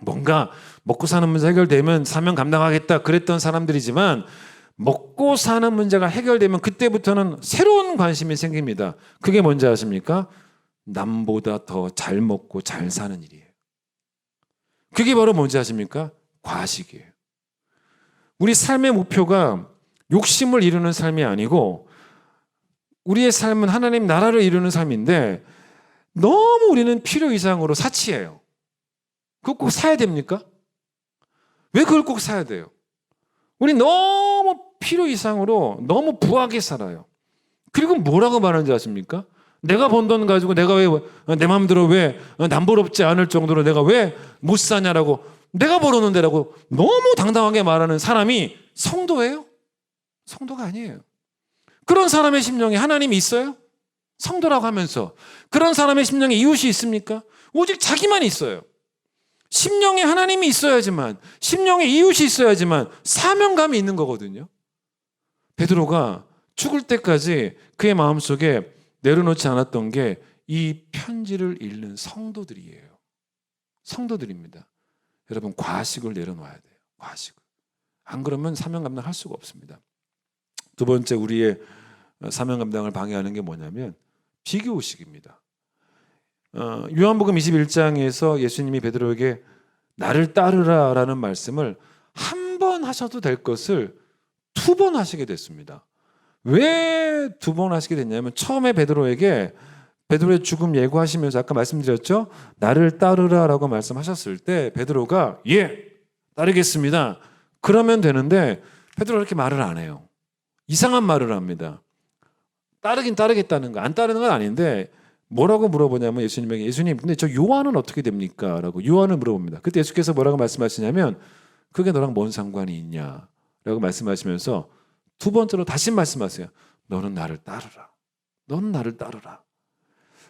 뭔가 먹고 사는 문제 해결되면 사명 감당하겠다 그랬던 사람들이지만 먹고 사는 문제가 해결되면 그때부터는 새로운 관심이 생깁니다. 그게 뭔지 아십니까? 남보다 더 잘 먹고 잘 사는 일이에요. 그게 바로 뭔지 아십니까? 과식이에요. 우리 삶의 목표가 욕심을 이루는 삶이 아니고 우리의 삶은 하나님 나라를 이루는 삶인데 너무 우리는 필요 이상으로 사치해요. 그거 꼭 사야 됩니까? 왜 그걸 꼭 사야 돼요? 우리 너무 필요 이상으로 너무 부하게 살아요. 그리고 뭐라고 말하는지 아십니까? 내가 번 돈 가지고 내가 왜 내 마음대로 왜 남부럽지 않을 정도로 내가 왜 못 사냐라고, 내가 벌어놓은 데라고 너무 당당하게 말하는 사람이 성도예요? 성도가 아니에요. 그런 사람의 심령에 하나님이 있어요? 성도라고 하면서 그런 사람의 심령에 이웃이 있습니까? 오직 자기만 있어요. 심령에 하나님이 있어야지만, 심령에 이웃이 있어야지만 사명감이 있는 거거든요. 베드로가 죽을 때까지 그의 마음속에 내려놓지 않았던 게 이 편지를 읽는 성도들이에요. 성도들입니다. 여러분, 과식을 내려놓아야 돼요. 과식을. 안 그러면 사명 감당할 수가 없습니다. 두 번째, 우리의 사명 감당을 방해하는 게 뭐냐면 비교의식입니다. 요한복음 21장에서 예수님이 베드로에게 나를 따르라 라는 말씀을 한 번 하셔도 될 것을 2번 하시게 됐습니다. 왜 2번 하시게 됐냐면 처음에 베드로에게 베드로의 죽음 예고하시면서 아까 말씀드렸죠? 나를 따르라 라고 말씀하셨을 때 베드로가 예, 따르겠습니다. 그러면 되는데 베드로가 그렇게 말을 안 해요. 이상한 말을 합니다. 따르긴 따르겠다는 거, 안 따르는 건 아닌데 뭐라고 물어보냐면 예수님에게, 예수님 근데 저 요한은 어떻게 됩니까? 라고 요한을 물어봅니다. 그때 예수께서 뭐라고 말씀하시냐면 그게 너랑 뭔 상관이 있냐? 라고 말씀하시면서 2번째로 다시 말씀하세요. 너는 나를 따르라. 너는 나를 따르라.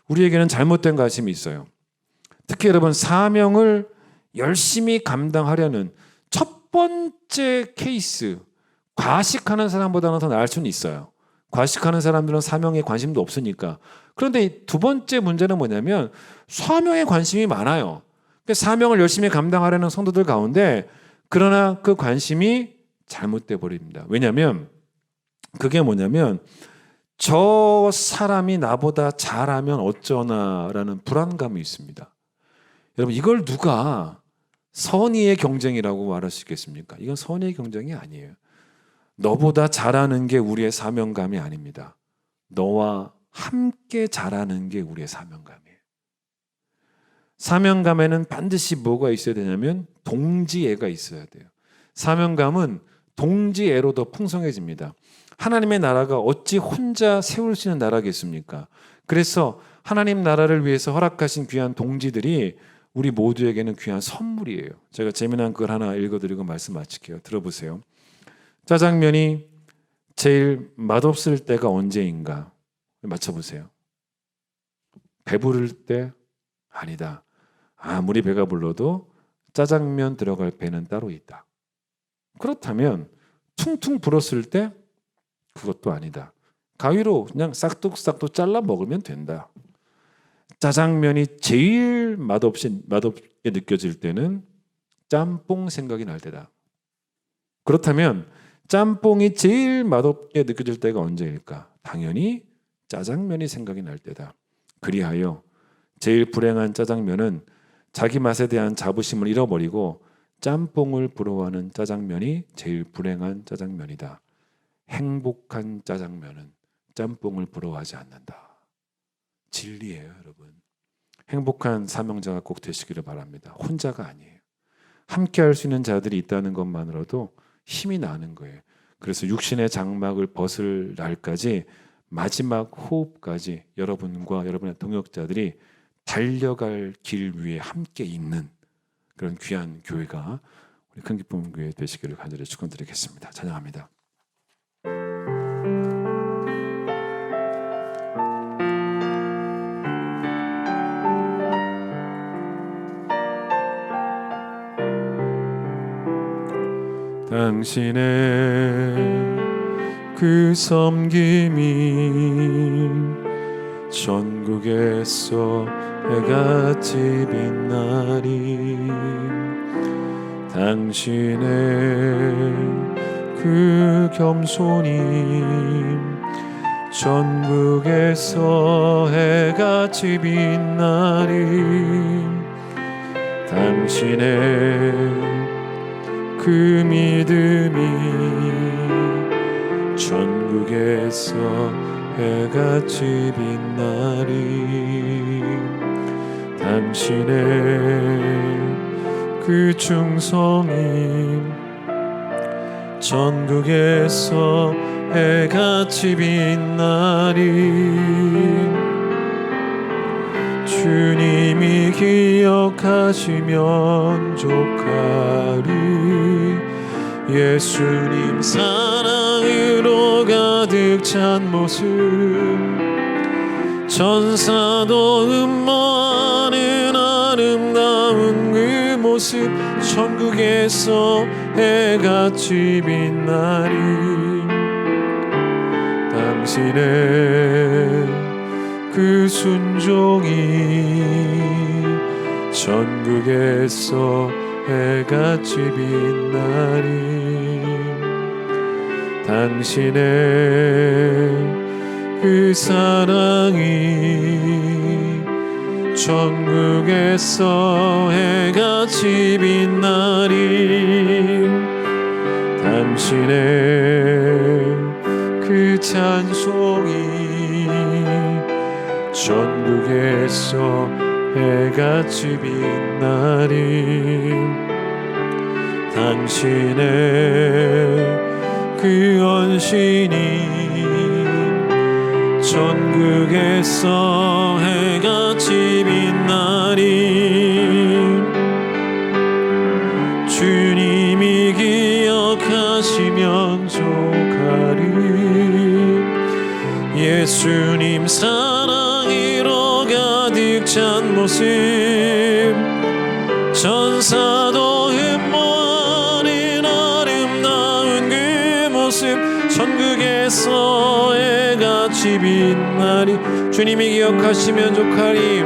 우리에게는 잘못된 관심이 있어요. 특히 여러분, 사명을 열심히 감당하려는 첫 번째 케이스, 과식하는 사람보다는 더 나을 수는 있어요. 과식하는 사람들은 사명에 관심도 없으니까. 그런데 2번째 문제는 뭐냐면 사명에 관심이 많아요. 그러니까 사명을 열심히 감당하려는 성도들 가운데 그러나 그 관심이 잘못돼 버립니다. 왜냐하면 그게 뭐냐면 저 사람이 나보다 잘하면 어쩌나라는 불안감이 있습니다. 여러분, 이걸 누가 선의의 경쟁이라고 말할 수 있겠습니까? 이건 선의의 경쟁이 아니에요. 너보다 잘하는 게 우리의 사명감이 아닙니다. 너와 함께 잘하는 게 우리의 사명감이에요. 사명감에는 반드시 뭐가 있어야 되냐면 동지애가 있어야 돼요. 사명감은 동지애로 더 풍성해집니다. 하나님의 나라가 어찌 혼자 세울 수 있는 나라겠습니까? 그래서 하나님 나라를 위해서 허락하신 귀한 동지들이 우리 모두에게는 귀한 선물이에요. 제가 재미난 글 하나 읽어드리고 말씀 마칠게요. 들어보세요. 짜장면이 제일 맛없을 때가 언제인가? 맞춰보세요. 배부를 때? 아니다. 아무리 배가 불러도 짜장면 들어갈 배는 따로 있다. 그렇다면 퉁퉁 불었을 때? 그것도 아니다. 가위로 그냥 싹둑싹둑 잘라 먹으면 된다. 짜장면이 제일 맛없게 느껴질 때는 짬뽕 생각이 날 때다. 그렇다면 짬뽕이 제일 맛없게 느껴질 때가 언제일까? 당연히 짜장면이 생각이 날 때다. 그리하여 제일 불행한 짜장면은 자기 맛에 대한 자부심을 잃어버리고 짬뽕을 부러워하는 짜장면이 제일 불행한 짜장면이다. 행복한 짜장면은 짬뽕을 부러워하지 않는다. 진리예요, 여러분. 행복한 사명자가 꼭 되시기를 바랍니다. 혼자가 아니에요. 함께 할 수 있는 자들이 있다는 것만으로도 힘이 나는 거예요. 그래서 육신의 장막을 벗을 날까지 마지막 호흡까지 여러분과 여러분의 동역자들이 달려갈 길 위에 함께 있는 그런 귀한 교회가 우리 큰기쁨 교회 되시기를 간절히 축원드리겠습니다. 찬양합니다. 당신의 그 섬김이 전국에서 해같이 빛나리. 당신의 그 겸손이 전국에서 해같이 빛나리. 당신의 그 믿음이 전국에서 해같이 빛나리. 당신의 그 충성이 전국에서 해같이 빛나리. 주님이 기억하시면 족하리. 예수님 사랑으로 가득 찬 모습 천사도 흠모하는 아름다운 그 모습 천국에서 해같이 빛나리. 당신의 그 순종이 전국에서 해같이 빛나리. 당신의 그 사랑이 전국에서 해같이 빛나리. 당신의 그 찬송이 전국에서 해같이 빛나리. 당신의 그 언신이 전국에서 해같이 빛나리. 주님이 기억하시면 족하리. 예수님 사랑으로 가득 찬 모습 천사도 흠모하는 아름다운 그 모습 전국에서 해같이 빛나리. 주님이 기억하시면 족하리.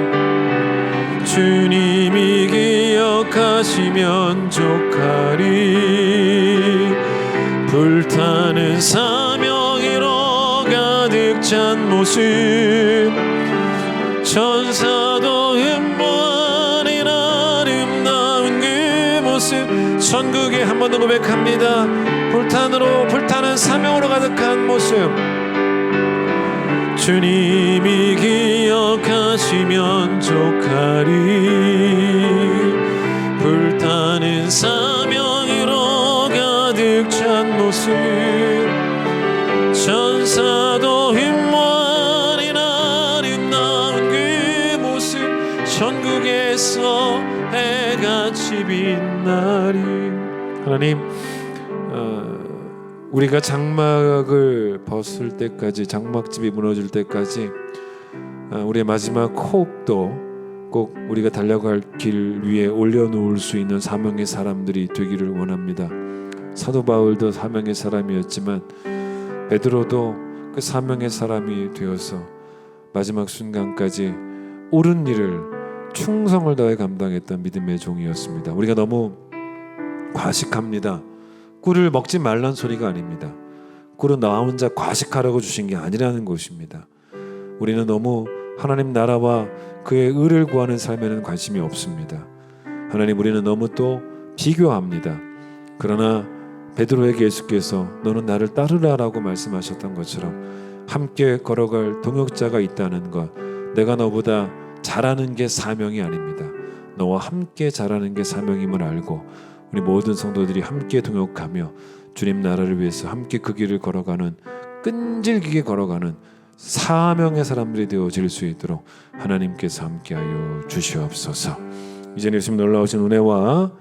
주님이 기억하시면 족하리. 불타는 사명으로 가득 찬 모습 천사도 흠모하는 아름다운 그 모습 전국에 한 번 더 고백합니다. 불타는 사명으로 가득한 모습 주님이 기억하시면 족하리. 불타는 사명으로 가득 찬 모습 천사도 흠모하는 아름다운 그 모습 전국에서 해같이 빛나리. 하나님, 우리가 장막을 벗을 때까지, 장막집이 무너질 때까지 우리의 마지막 호흡도 꼭 우리가 달려갈 길 위에 올려놓을 수 있는 사명의 사람들이 되기를 원합니다. 사도 바울도 사명의 사람이었지만 베드로도 그 사명의 사람이 되어서 마지막 순간까지 옳은 일을 충성을 다해 감당했던 믿음의 종이었습니다. 우리가 너무 과식합니다. 꿀을 먹지 말란 소리가 아닙니다. 꿀은 나 혼자 과식하라고 주신 게 아니라는 것입니다. 우리는 너무 하나님 나라와 그의 의를 구하는 삶에는 관심이 없습니다. 하나님, 우리는 너무 또 비교합니다. 그러나 베드로에게 예수께서 너는 나를 따르라라고 말씀하셨던 것처럼 함께 걸어갈 동역자가 있다는 것, 내가 너보다 잘하는 게 사명이 아닙니다. 너와 함께 잘하는 게 사명임을 알고 우리 모든 성도들이 함께 동역하며 주님 나라를 위해서 함께 그 길을 걸어가는, 끈질기게 걸어가는 사명의 사람들이 되어질 수 있도록 하나님께서 함께하여 주시옵소서. 이제는 예수님 놀라우신 은혜와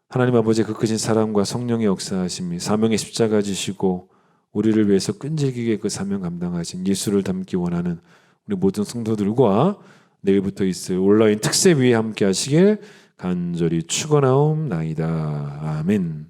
하나님 아버지의 그 크신 사랑과 성령의 역사하심이 사명의 십자가 지시고 우리를 위해서 끈질기게 그 사명 감당하신 예수를 닮기 원하는 우리 모든 성도들과 내일부터 있을 온라인 특세 위에 함께 하시길 간절히 축원하옵나이다. 아멘.